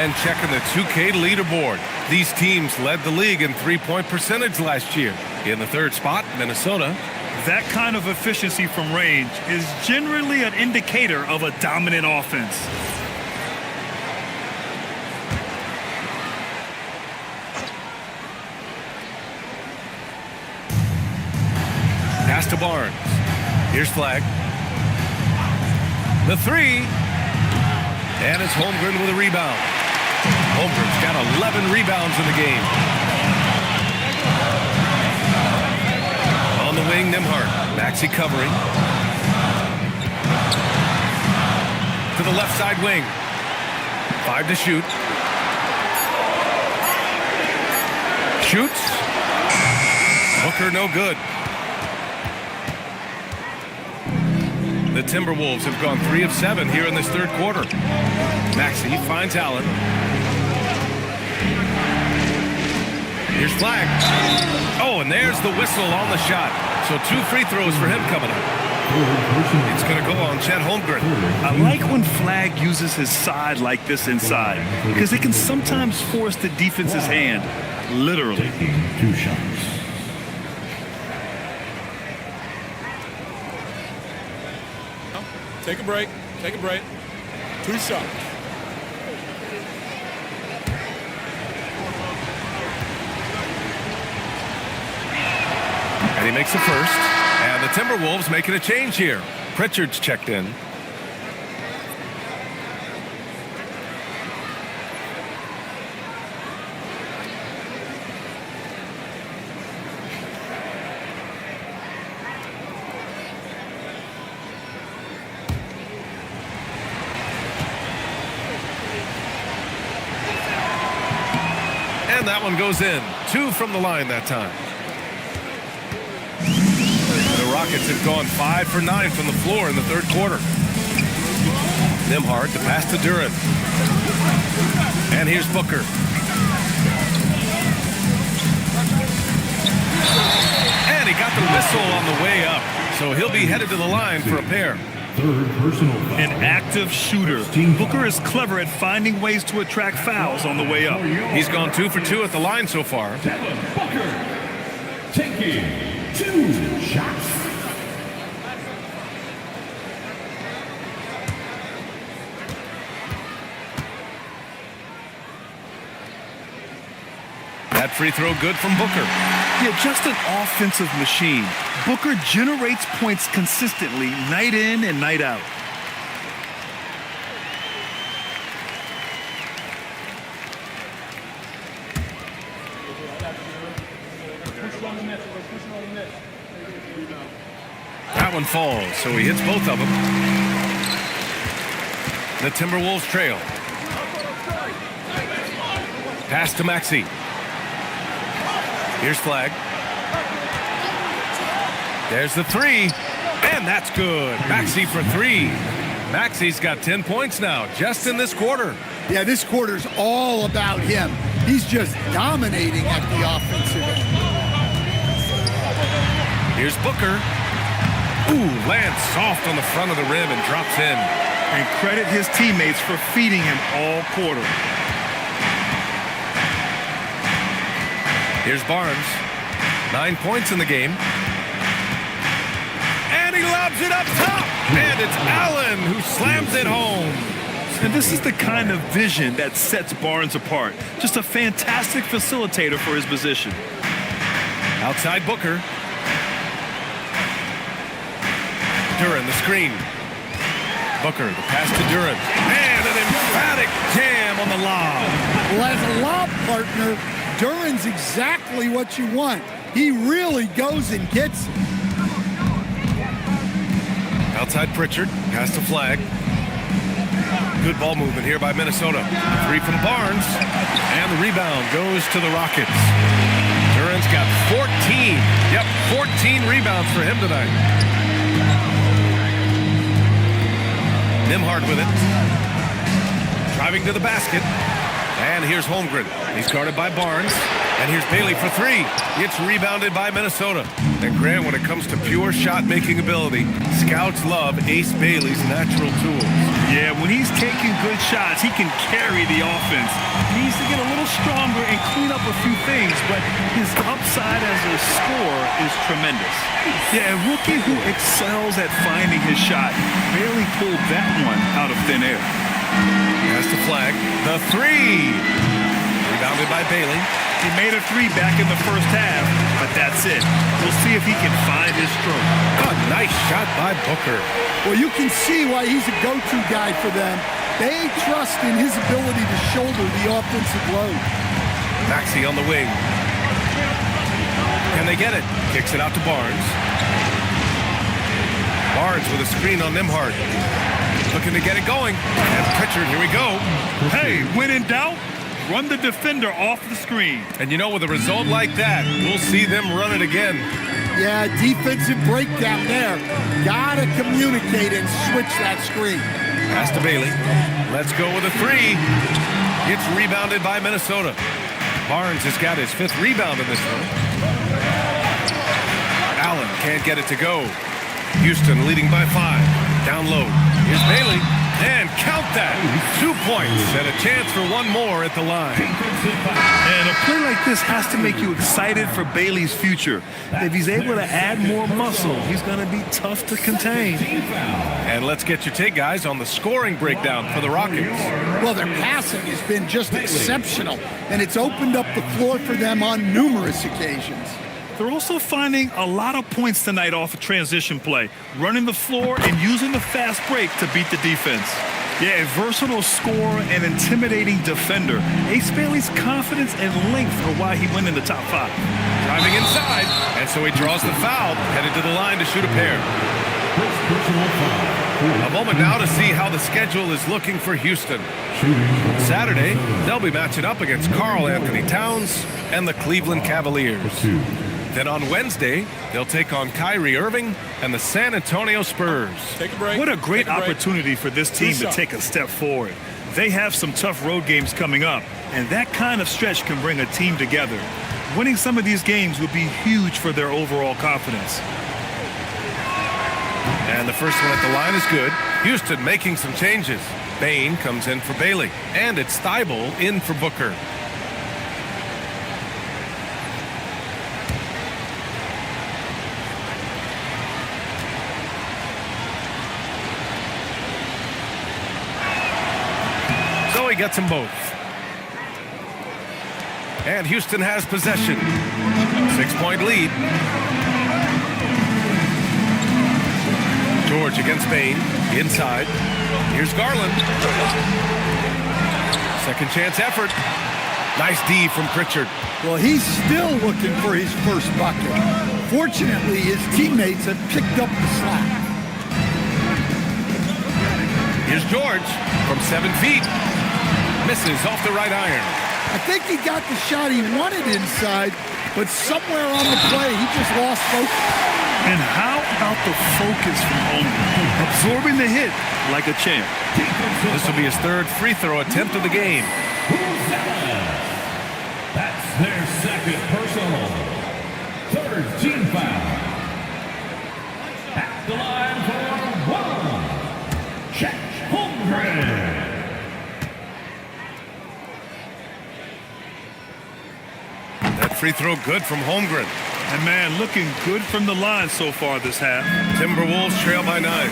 And checking the 2K leaderboard. These teams led the league in three-point percentage last year. In the third spot, Minnesota. That kind of efficiency from range is generally an indicator of a dominant offense. Pass to Barnes. Here's Flagg. The 3. And it's Holmgren with a rebound. Holmgren's got 11 rebounds in the game. On the wing, Nimhard. Maxey covering. To the left side wing. 5 to shoot. Shoots. Booker no good. The Timberwolves have gone 3 of 7 here in this third quarter. Maxey finds Allen. Here's Flagg. Oh, and there's the whistle on the shot. So 2 free throws for him coming up. It's going to go on Chet Holmgren. I like when Flagg uses his side like this inside, because it can sometimes force the defense's hand, literally. Taking 2 shots. Take a break. Take a break. 2 shots. And he makes the first. And the Timberwolves making a change here. Pritchard's checked in. And that one goes in. 2 from the line that time. The Rockets have gone 5 for 9 from the floor in the third quarter. Nimhard to pass to Duran. And here's Booker. And he got the whistle on the way up. So he'll be headed to the line for a pair. Third personal foul. An active shooter. Booker is clever at finding ways to attract fouls on the way up. He's gone 2 for 2 at the line so far. Devin Booker taking 2 shots. That free throw good from Booker. Yeah, just an offensive machine. Booker generates points consistently, night in and night out. That one falls, so he hits both of them. The Timberwolves trail. Pass to Maxey. Here's Flagg. There's the 3. And that's good. Maxey for three. Maxey's got 10 points now, just in this quarter. Yeah, this quarter's all about him. He's just dominating at the offensive end. Here's Booker. Ooh, lands soft on the front of the rim and drops in. And credit his teammates for feeding him all quarter. Here's Barnes. 9 points in the game. And he lobs it up top. And it's Allen who slams it home. And this is the kind of vision that sets Barnes apart. Just a fantastic facilitator for his position. Outside Booker. Duran, the screen. Booker, the pass to Duran. And an emphatic jam on the lob. Well, as a lob partner, Duran's exactly what you want. He really goes and gets it. Outside Pritchard, pass to Flag. Good ball movement here by Minnesota. Three from Barnes. And the rebound goes to the Rockets. Duran's got 14. Yep, 14 rebounds for him tonight. Nembhard with it. Driving to the basket. And here's Holmgren. He's guarded by Barnes. And here's Bailey for three. It's rebounded by Minnesota. And Grant, when it comes to pure shot-making ability, scouts love Ace Bailey's natural tools. Yeah, when he's taking good shots, he can carry the offense. He needs to get a little stronger and clean up a few things, but his upside as a scorer is tremendous. Yeah, a rookie who excels at finding his shot. Barely pulled that one out of thin air. Pass to Flag. The three. Rebounded by Bailey. He made a three back in the first half, but that's it. We'll see if he can find his stroke. A nice shot by Booker. Well, you can see why he's a go-to guy for them. They trust in his ability to shoulder the offensive load. Maxey on the wing. Can they get it? Kicks it out to Barnes. Barnes with a screen on Nembhard. Looking to get it going. And Pritchard, here we go. Hey, when in doubt, run the defender off the screen. And you know, with a result like that, we'll see them run it again. Yeah, defensive breakdown there. Gotta communicate and switch that screen. Pass to Bailey. Let's go with a three. It's rebounded by Minnesota. Barnes has got his fifth rebound in this one. Allen can't get it to go. Houston leading by 5. Down low. Here's Bailey. And count that. 2 points and a chance for one more at the line. And a play like this has to make you excited for Bailey's future. If he's able to add more muscle, he's going to be tough to contain. And let's get your take, guys, on the scoring breakdown for the Rockets. Well, their passing has been just exceptional, and it's opened up the floor for them on numerous occasions. They're also finding a lot of points tonight off of transition play, running the floor and using the fast break to beat the defense. Yeah, a versatile scorer and intimidating defender. Ace Bailey's confidence and length are why he went in the top 5. Driving inside, and so he draws the foul, headed to the line to shoot a pair. A moment now to see how the schedule is looking for Houston. Saturday, they'll be matching up against Karl Anthony Towns and the Cleveland Cavaliers. Then on Wednesday, they'll take on Kyrie Irving and the San Antonio Spurs. Take a break. What a great opportunity for this team to take a step forward. They have some tough road games coming up, and that kind of stretch can bring a team together. Winning some of these games would be huge for their overall confidence. And the first one at the line is good. Houston making some changes. Bane comes in for Bailey, and it's Thibault in for Booker. So he gets them both. And Houston has possession. 6-point lead. George against Bane. Inside. Here's Garland. Second chance effort. Nice D from Pritchard. Well, he's still looking for his first bucket. Fortunately, his teammates have picked up the slack. Here's George from 7 feet. Misses off the right iron. I think he got the shot he wanted inside, but somewhere on the play, he just lost focus. And how about the focus from Holmgren? Absorbing the hit like a champ. This will be his third free throw attempt of the game. That's their second personal. Third team foul. At the line for one. Chet Holmgren. That free throw good from Holmgren. And man, looking good from the line so far this half. Timberwolves trail by 9.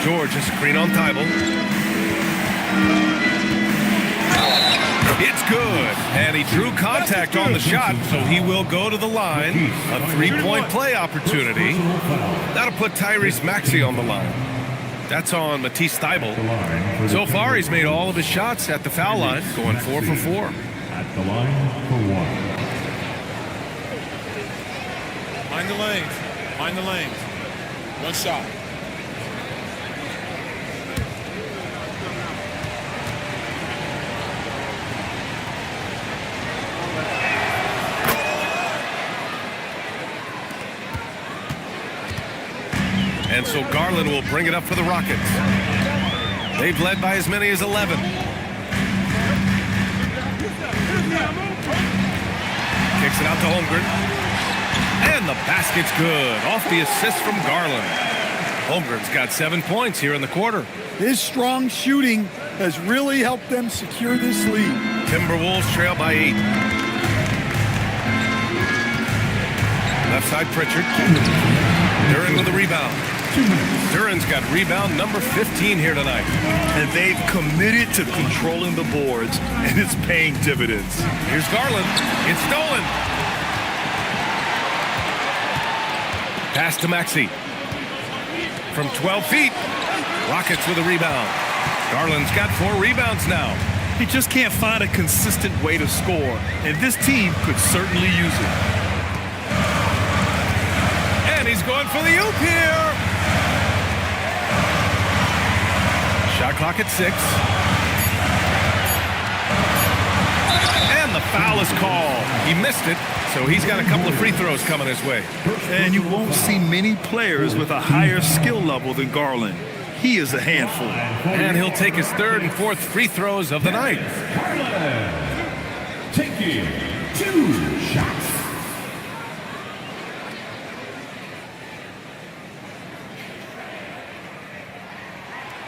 George, a screen on Thibault. It's good. And he drew contact on the shot, so he will go to the line. A three-point play opportunity. That'll put Tyrese Maxey on the line. That's on Matisse Thibault. So far, he's made all of his shots at the foul line, going 4 for 4. At the line for one. Mind the lanes. Mind the lanes. One shot. And so Garland will bring it up for the Rockets. They've led by as many as 11. Kicks it out to Holmgren. And the basket's good. Off the assist from Garland. Holmgren's got 7 points here in the quarter. His strong shooting has really helped them secure this lead. Timberwolves trail by 8. Left side Pritchard. Duren with a rebound. Duren's got rebound number 15 here tonight. And they've committed to controlling the boards, and it's paying dividends. Here's Garland. It's stolen. Pass to Maxey. From 12 feet. Rockets with a rebound. Garland's got 4 rebounds now. He just can't find a consistent way to score, and this team could certainly use it. And he's going for the oop here. Shot clock at 6. And the foul is called. He missed it, so he's got a couple of free throws coming his way. And you won't see many players with a higher skill level than Garland. He is a handful. And he'll take his 3rd and 4th free throws of the night. Taking 2 shots.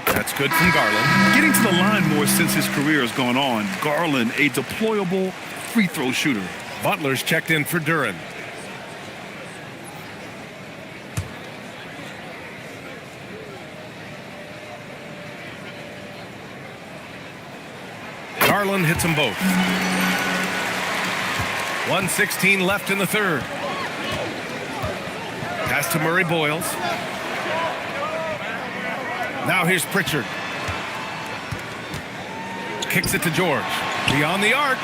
That's good from Garland. Getting to the line more since his career has gone on. Garland, a deployable free throw shooter. Butler's checked in for Duren. Garland hits them both. 1:16 left in the 3rd. Pass to Murray Boyles. Now here's Pritchard. Kicks it to George. Beyond the arc.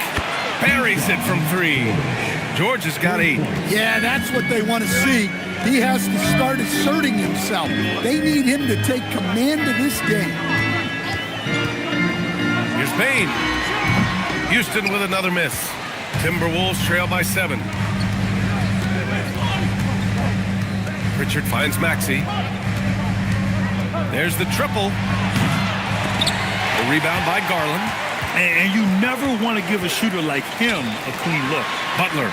Buries it from 3. George has got 8. Yeah, that's what they want to see. He has to start asserting himself. They need him to take command of this game. Here's Bain. Houston with another miss. Timberwolves trail by 7. Pritchard finds Maxey. There's the triple. The rebound by Garland. And you never want to give a shooter like him a clean look. Butler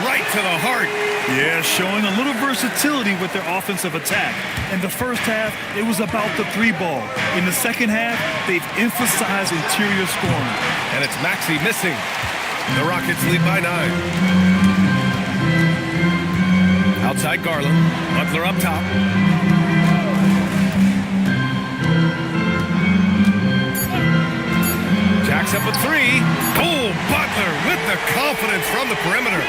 right to the heart. Yeah, showing a little versatility with their offensive attack. In the first half, it was about the 3 ball. In the second half, they've emphasized interior scoring. And it's Maxey missing. The Rockets lead by 9. Outside Garland. Butler up top. Jacks up a 3. Oh, Butler with the confidence from the perimeter.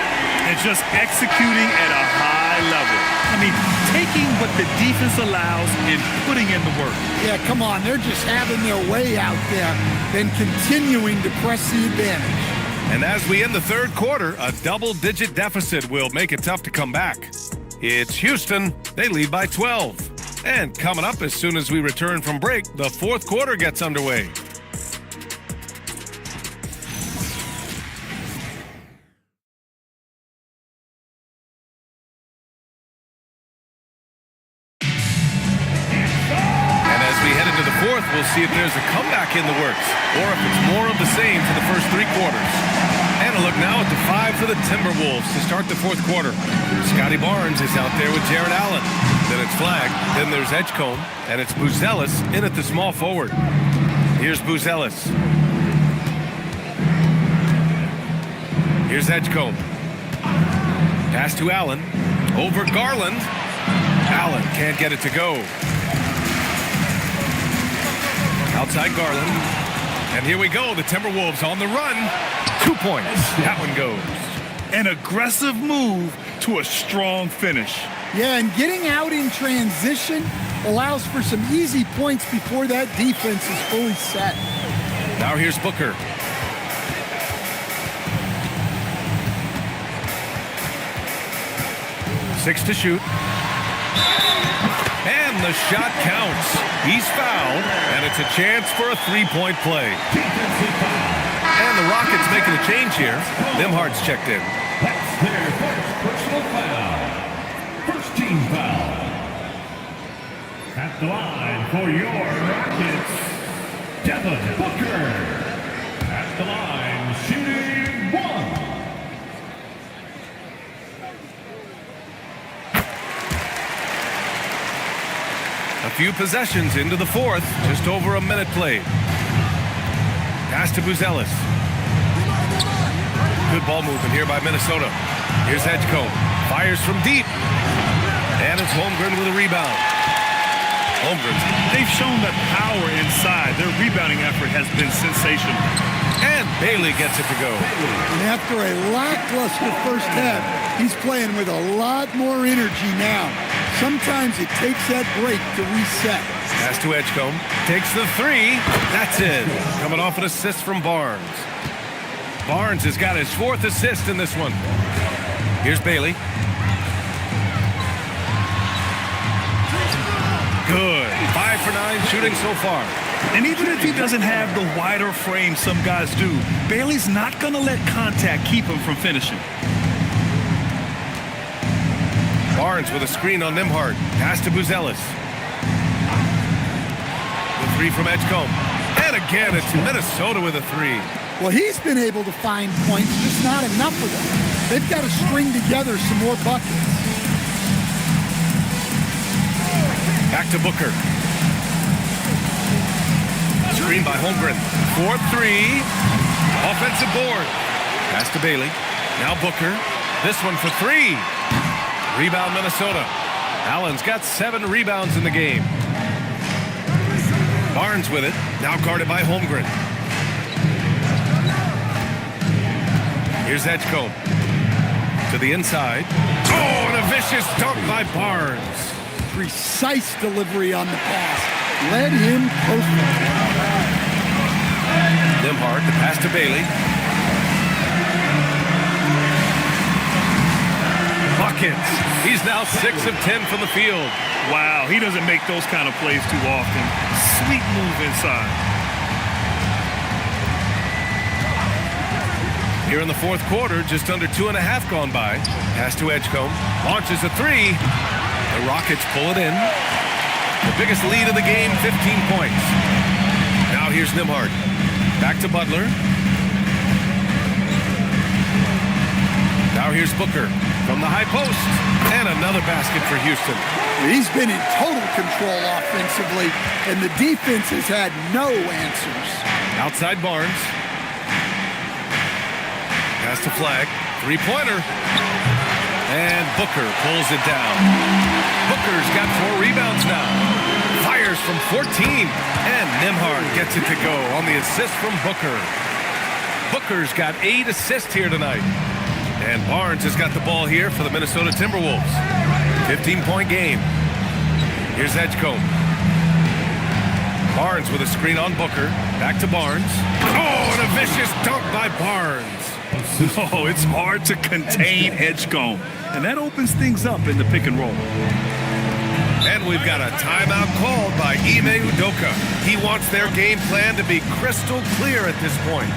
And just executing at a high level. I mean, taking what the defense allows and putting in the work. Yeah, come on. They're just having their way out there and continuing to press the advantage. And as we end the 3rd quarter, a double-digit deficit will make it tough to come back. It's Houston. They lead by 12. And coming up as soon as we return from break, the 4th quarter gets underway. fourth, we'll see if there's a comeback in the works or if it's more of the same for the first 3 quarters. And a look now at the 5 for the Timberwolves to start the fourth quarter. Scotty Barnes is out there with Jared Allen. Then it's Flagg. Then there's Edgecombe. And it's Buzelis in at the small forward. Here's Buzelis. Here's Edgecombe. Pass to Allen. Over Garland. Allen can't get it to go. Outside Garland. And here we go. The Timberwolves on the run. 2 points. That one goes. An aggressive move to a strong finish. Yeah, and getting out in transition allows for some easy points before that defense is fully set. Now here's Booker. Six to shoot. And the shot counts. He's fouled, and it's a chance for a 3-point play. And the Rockets making a change here. Nimhard's checked in. That's their first personal foul. First team foul. At the line for your Rockets, Devin Booker. At the line, shooting 1. A few possessions into the fourth. Just over a minute played. Pass to Buzelis. Good ball movement here by Minnesota. Here's Edgecombe. Fires from deep. And it's Holmgren with a rebound. Holmgren. They've shown that power inside. Their rebounding effort has been sensational. And Bailey gets it to go. And after a lackluster first half, he's playing with a lot more energy now. Sometimes it takes that break to reset. Pass to Edgecombe. Takes the 3. That's it. Coming off an assist from Barnes. Barnes has got his 4th assist in this one. Here's Bailey. Good. 5 for 9 shooting so far. And even if he doesn't have the wider frame some guys do, Bailey's not going to let contact keep him from finishing. Barnes with a screen on Nimhard. Pass to Buzelis. The 3 from Edgecombe. And again, it's Minnesota with a 3. Well, he's been able to find points, just not enough of them. They've got to string together some more buckets. Back to Booker. Screen by Holmgren. 4-3. Offensive board. Pass to Bailey. Now Booker. This one for 3. Rebound Minnesota. Allen's got 7 rebounds in the game. Barnes with it. Now guarded by Holmgren. Here's Edgecombe. To the inside. Oh, and a vicious dunk by Barnes. Precise delivery on the pass. Led him perfect. Nimhard, the pass to Bailey. Buckets. He's now 6 of 10 from the field. Wow, he doesn't make those kind of plays too often. Sweet move inside. Here in the fourth quarter, just under 2.5 gone by. Pass to Edgecombe. Launches a 3. The Rockets pull it in. The biggest lead of the game, 15 points. Now here's Nimhard. Back to Butler. Now here's Booker from the high post. And another basket for Houston. He's been in total control offensively, and the defense has had no answers. Outside Barnes. Pass to Flagg. 3-pointer. And Booker pulls it down. Booker's got 4 rebounds now. Fires from 14. And Nimhard gets it to go on the assist from Booker. Booker's got 8 assists here tonight. And Barnes has got the ball here for the Minnesota Timberwolves. 15-point game. Here's Edgecombe. Barnes with a screen on Booker. Back to Barnes. Oh, and a vicious dunk by Barnes. Oh, it's hard to contain Edgecombe. And that opens things up in the pick and roll. And we've got a timeout called by Ime Udoka. He wants their game plan to be crystal clear at this point.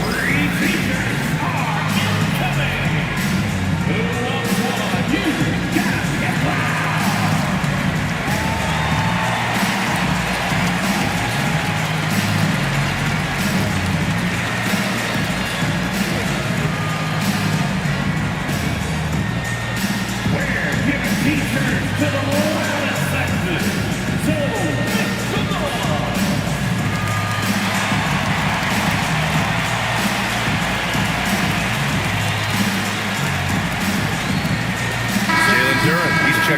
Three teamers are coming. Who wants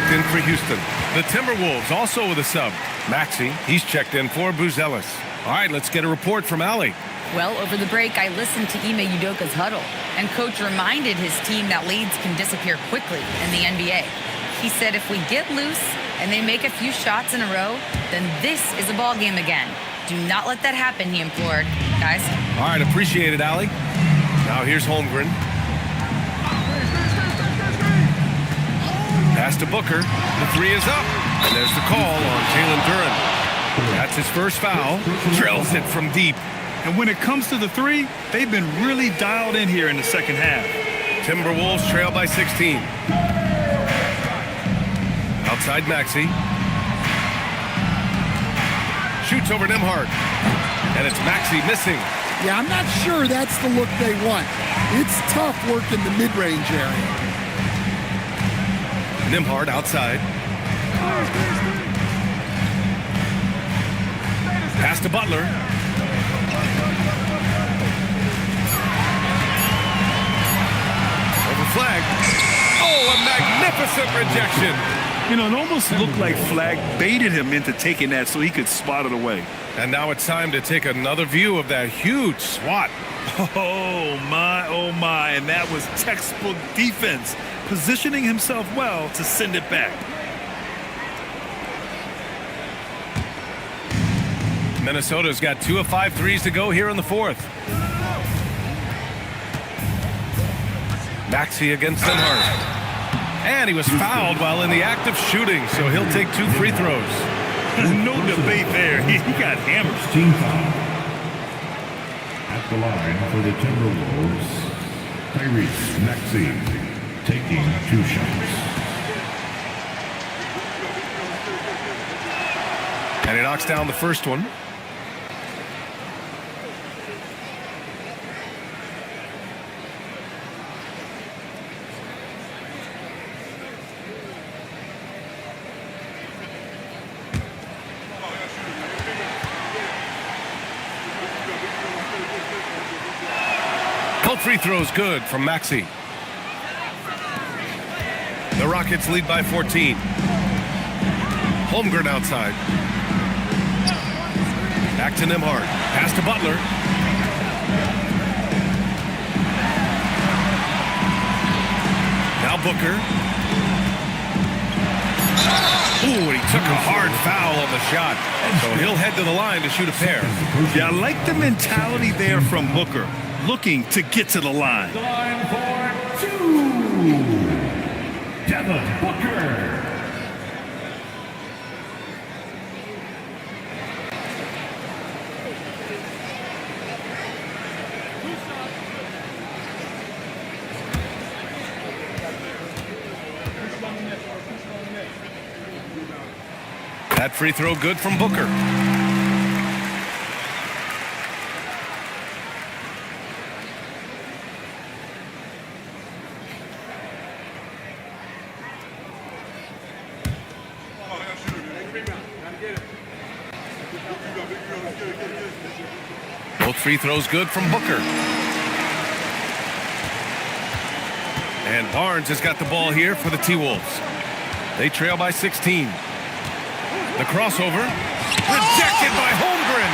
checked in for Houston. The Timberwolves also with a sub. Maxey, he's checked in for Buzelis. All right, let's get a report from Allie. Well, over the break, I listened to Ime Udoka's huddle, and Coach reminded his team that leads can disappear quickly in the NBA. He said if we get loose and they make a few shots in a row, then this is a ball game again. Do not let that happen, he implored. Guys? All right, appreciate it, Allie. Now here's Holmgren. Pass to Booker. The three is up. And there's the call on Jalen Duren. That's his first foul. Drills it from deep. And when it comes to the three, they've been really dialed in here in the second half. Timberwolves trail by 16. Outside Maxey. Shoots over Nembhard. And it's Maxey missing. Yeah, I'm not sure that's the look they want. It's tough work in the mid-range area. Nembhard outside. Pass to Butler. Over flag. Oh, a magnificent rejection. You know, it almost looked like Flag baited him into taking that so he could spot it away. And now it's time to take another view of that huge swat. Oh, my. And that was textbook defense, positioning himself well to send it back. Minnesota's got 2 of 5 threes to go here in the fourth. Maxey against Nembhard. And he was fouled while in the act of shooting, so he'll take 2 free throws. No debate there. He got hammered. Team foul. At the line for the Timberwolves, Tyrese Maxey taking 2 shots. And he knocks down the first one. Both free throws good from Maxey. The Rockets lead by 14. Holmgren outside. Back to Nembhard. Pass to Butler. Now Booker. Ooh, and he took a hard foul on the shot. So he'll head to the line to shoot a pair. Yeah, I like the mentality there from Booker, looking to get to the line. The line for 2. Devin Booker. That free throw good from Booker. Both free throws good from Booker. And Barnes has got the ball here for the T-Wolves. They trail by 16. The crossover, rejected by Holmgren.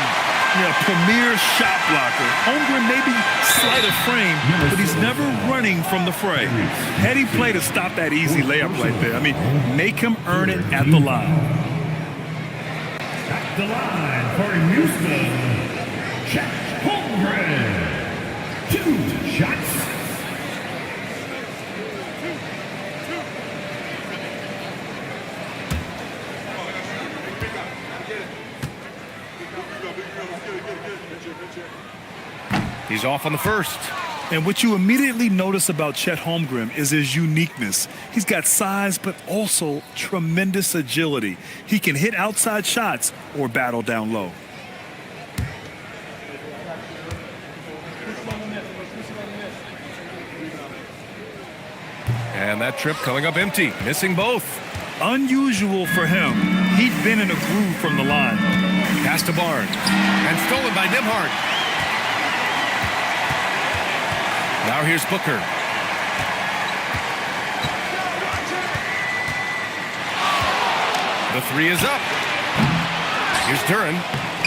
Yeah, premier shot blocker. Holmgren maybe slight of frame, but he's never running from the fray. Heady play to stop that easy layup right there. I mean, make him earn it at the line. At the line for Houston, Chet Holmgren. 2 shots. He's off on the first. And what you immediately notice about Chet Holmgren is his uniqueness. He's got size, but also tremendous agility. He can hit outside shots or battle down low. And that trip coming up empty, missing both. Unusual for him. He'd been in a groove from the line. Pass to Barnes. And stolen by Nembhard. Now here's Booker. The three is up. Here's Duren.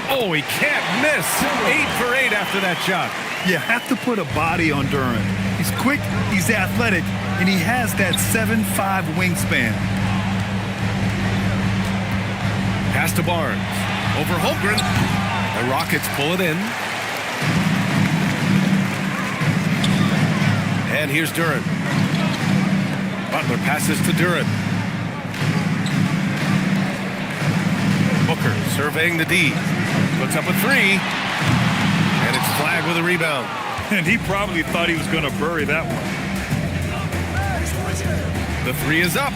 Oh, he can't miss. 8 for 8 after that shot. You have to put a body on Duren. He's quick, he's athletic, and he has that 7'5" wingspan. Pass to Barnes. Over Holmgren. The Rockets pull it in. And here's Duren. Butler passes to Duren. Booker surveying the D. Puts up a three. And it's flagged with a rebound. And he probably thought he was going to bury that one. The three is up.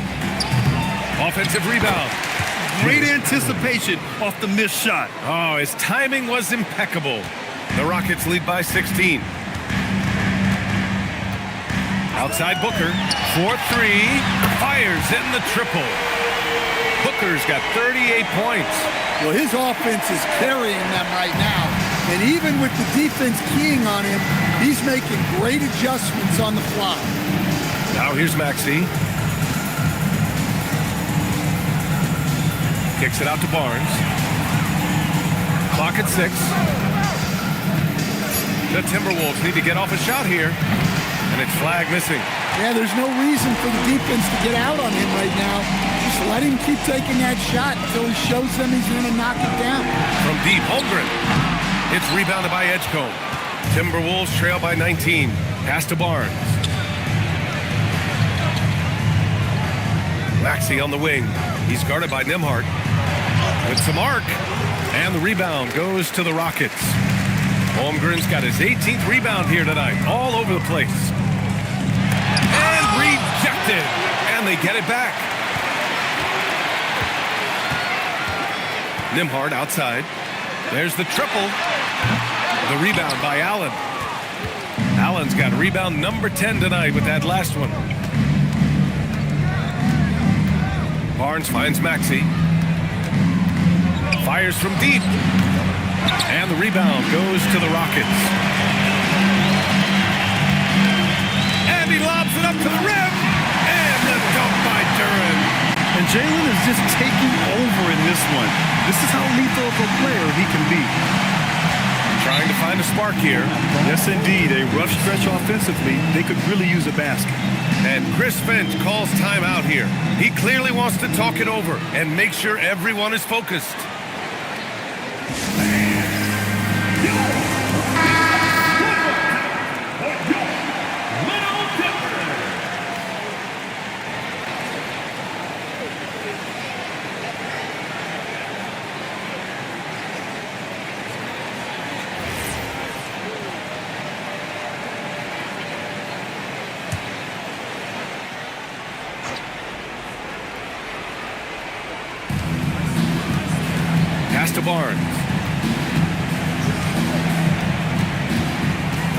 Offensive rebound. Great anticipation off the missed shot. Oh, his timing was impeccable. The Rockets lead by 16. Outside Booker. 4-3. Fires in the triple. Booker's got 38 points. Well, his offense is carrying them right now. And even with the defense keying on him, he's making great adjustments on the fly. Now here's Maxey. Kicks it out to Barnes. Clock at 6. The Timberwolves need to get off a shot here. And it's flag missing. Yeah, there's no reason for the defense to get out on him right now. Just let him keep taking that shot until he shows them he's going to knock it down. From deep, Holmgren. It's rebounded by Edgecombe. Timberwolves trail by 19. Pass to Barnes. Maxey on the wing. He's guarded by Nembhard. With some arc. And the rebound goes to the Rockets. Holmgren's got his 18th rebound here tonight. All over the place. And rejected. And they get it back. Nembhard outside. There's the triple. The rebound by Allen. Allen's got rebound number 10 tonight with that last one. Barnes finds Maxey. Fires from deep. And the rebound goes to the Rockets. And he lobs it up to the rim. And the dunk by Duren. And Jalen is just taking over in this one. This is how lethal of a player he can be. Trying to find a spark here. Yes, indeed. A rough stretch offensively. They could really use a basket. And Chris Finch calls timeout here. He clearly wants to talk it over and make sure everyone is focused. Pass to Barnes.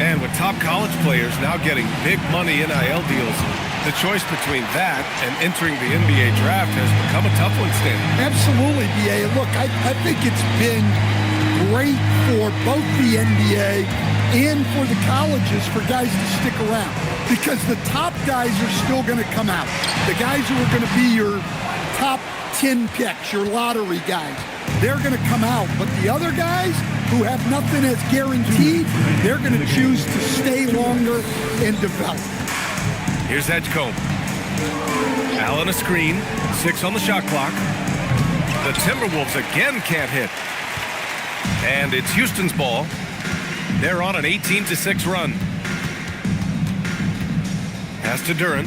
And with top college players now getting big money NIL deals, the choice between that and entering the NBA draft has become a tough one, Stan. Absolutely, B.A. Look, I think it's been great for both the NBA and for the colleges for guys to stick around because the top guys are still going to come out. The guys who are going to be your top 10 picks, your lottery guys, they're going to come out. But the other guys who have nothing as guaranteed, they're going to choose to stay longer and develop. Here's Edgecombe. Allen a screen. 6 on the shot clock. The Timberwolves again can't hit. And it's Houston's ball. They're on an 18-6 run. Pass to Duren.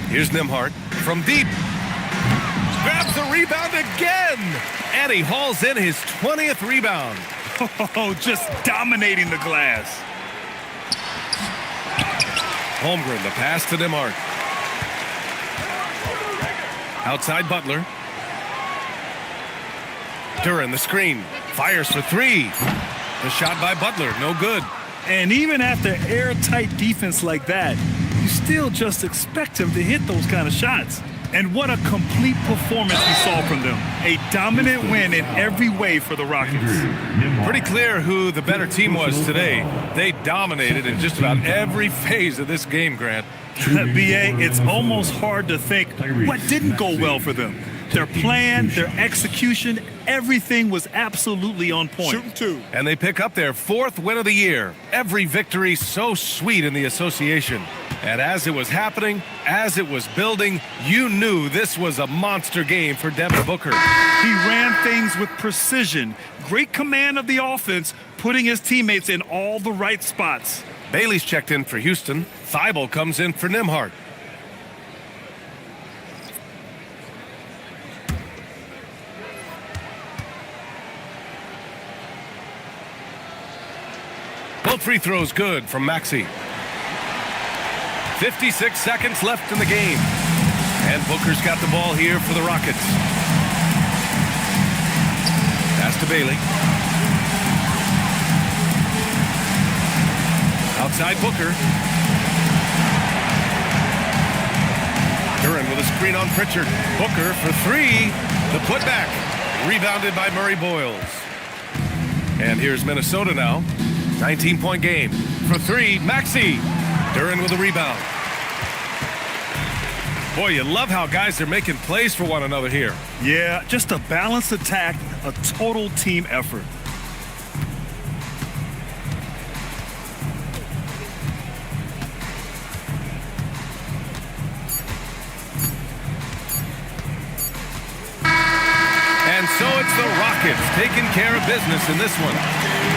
Here's Nembhard from deep. Grabs the rebound again. And he hauls in his 20th rebound. Oh, just dominating the glass. Holmgren, the pass to Nembhard. Outside Butler. Duren, the screen. Fires for 3. The shot by Butler, no good. And even after airtight defense like that, you still just expect him to hit those kind of shots. And what a complete performance we saw from them. A dominant win in every way for the Rockets. Pretty clear who the better team was today. They dominated in just about every phase of this game, Grant. BA, it's almost hard to think what didn't go well for them. Their plan, their execution, everything was absolutely on point. Shooting 2. And they pick up their 4th win of the year. Every victory so sweet in the association. And as it was happening, as it was building, you knew this was a monster game for Devin Booker. He ran things with precision, great command of the offense, putting his teammates in all the right spots. Bailey's checked in for Houston. Thibault comes in for Nembhard. Both free throws good from Maxey. 56 seconds left in the game. And Booker's got the ball here for the Rockets. Pass to Bailey. Outside Booker. Duran with a screen on Pritchard. Booker for 3. The putback. Rebounded by Murray Boyles. And here's Minnesota now. 19-point game. For 3, Maxey. Duran with a rebound. Boy, you love how guys are making plays for one another here. Yeah, just a balanced attack, a total team effort. And so it's the Rockets taking care of business in this one.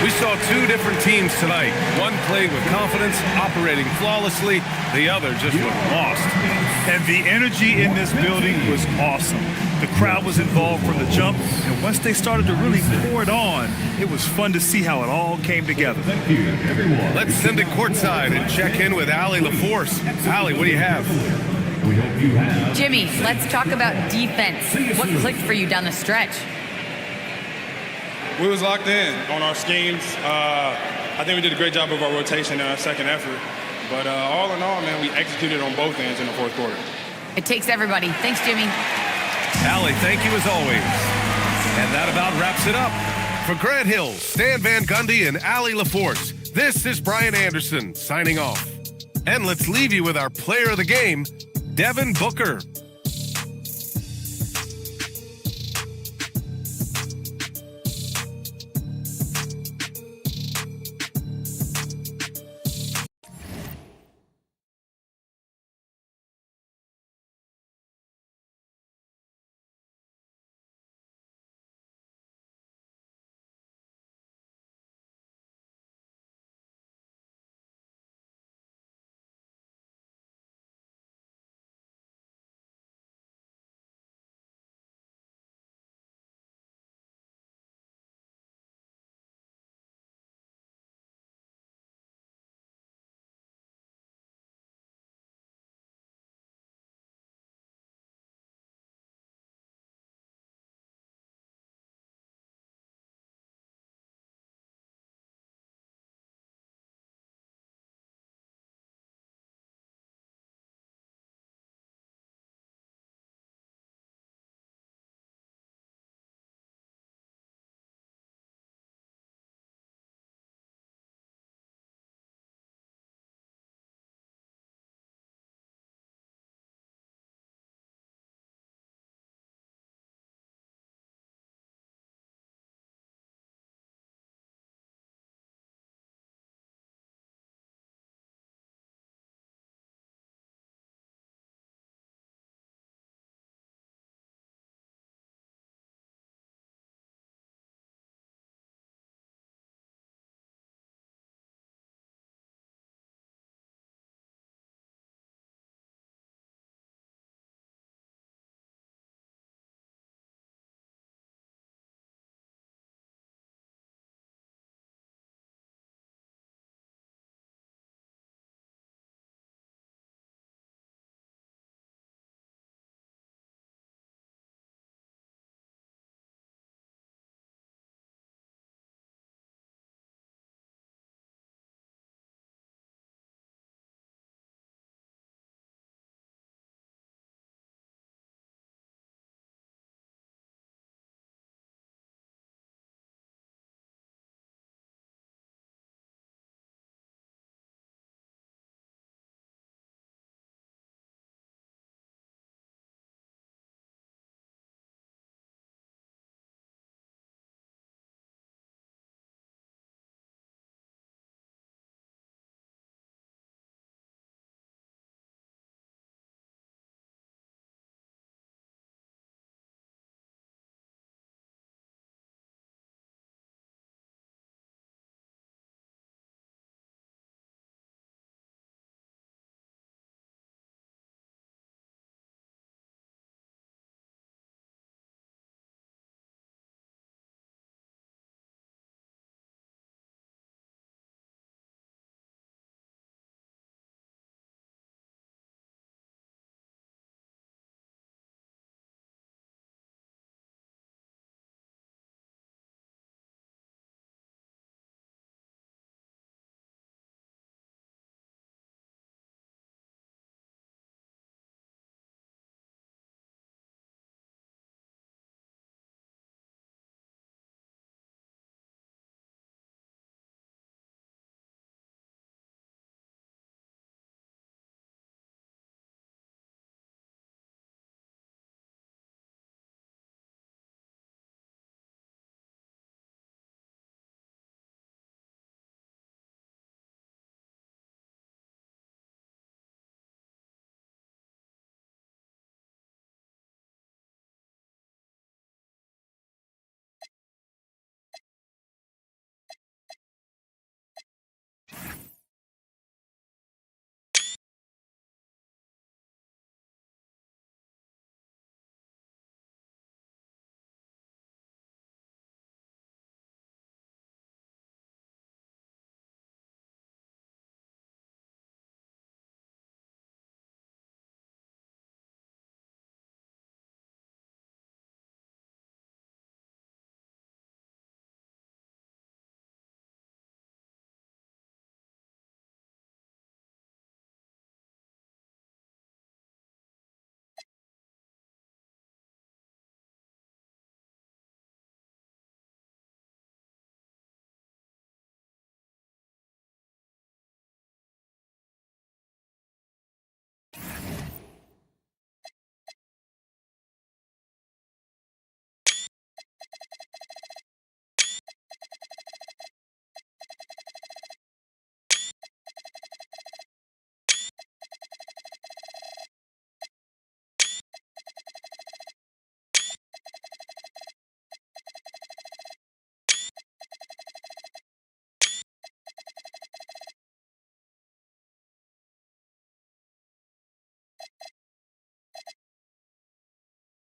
We saw 2 different teams tonight. One played with confidence, operating flawlessly. The other just looked lost. And the energy in this building was awesome. The crowd was involved from the jump, and once they started to really pour it on, it was fun to see how it all came together. Let's send it courtside and check in with Allie LaForce. Allie, what do you have? Jimmy, let's talk about defense. What clicked for you down the stretch? We was locked in on our schemes. I think we did a great job of our rotation in our second effort. But all in all, man, we executed on both ends in the fourth quarter. It takes everybody. Thanks, Jimmy. Allie, thank you as always. And that about wraps it up. For Grant Hill, Stan Van Gundy, and Allie LaForce, this is Brian Anderson signing off. And let's leave you with our player of the game, Devin Booker.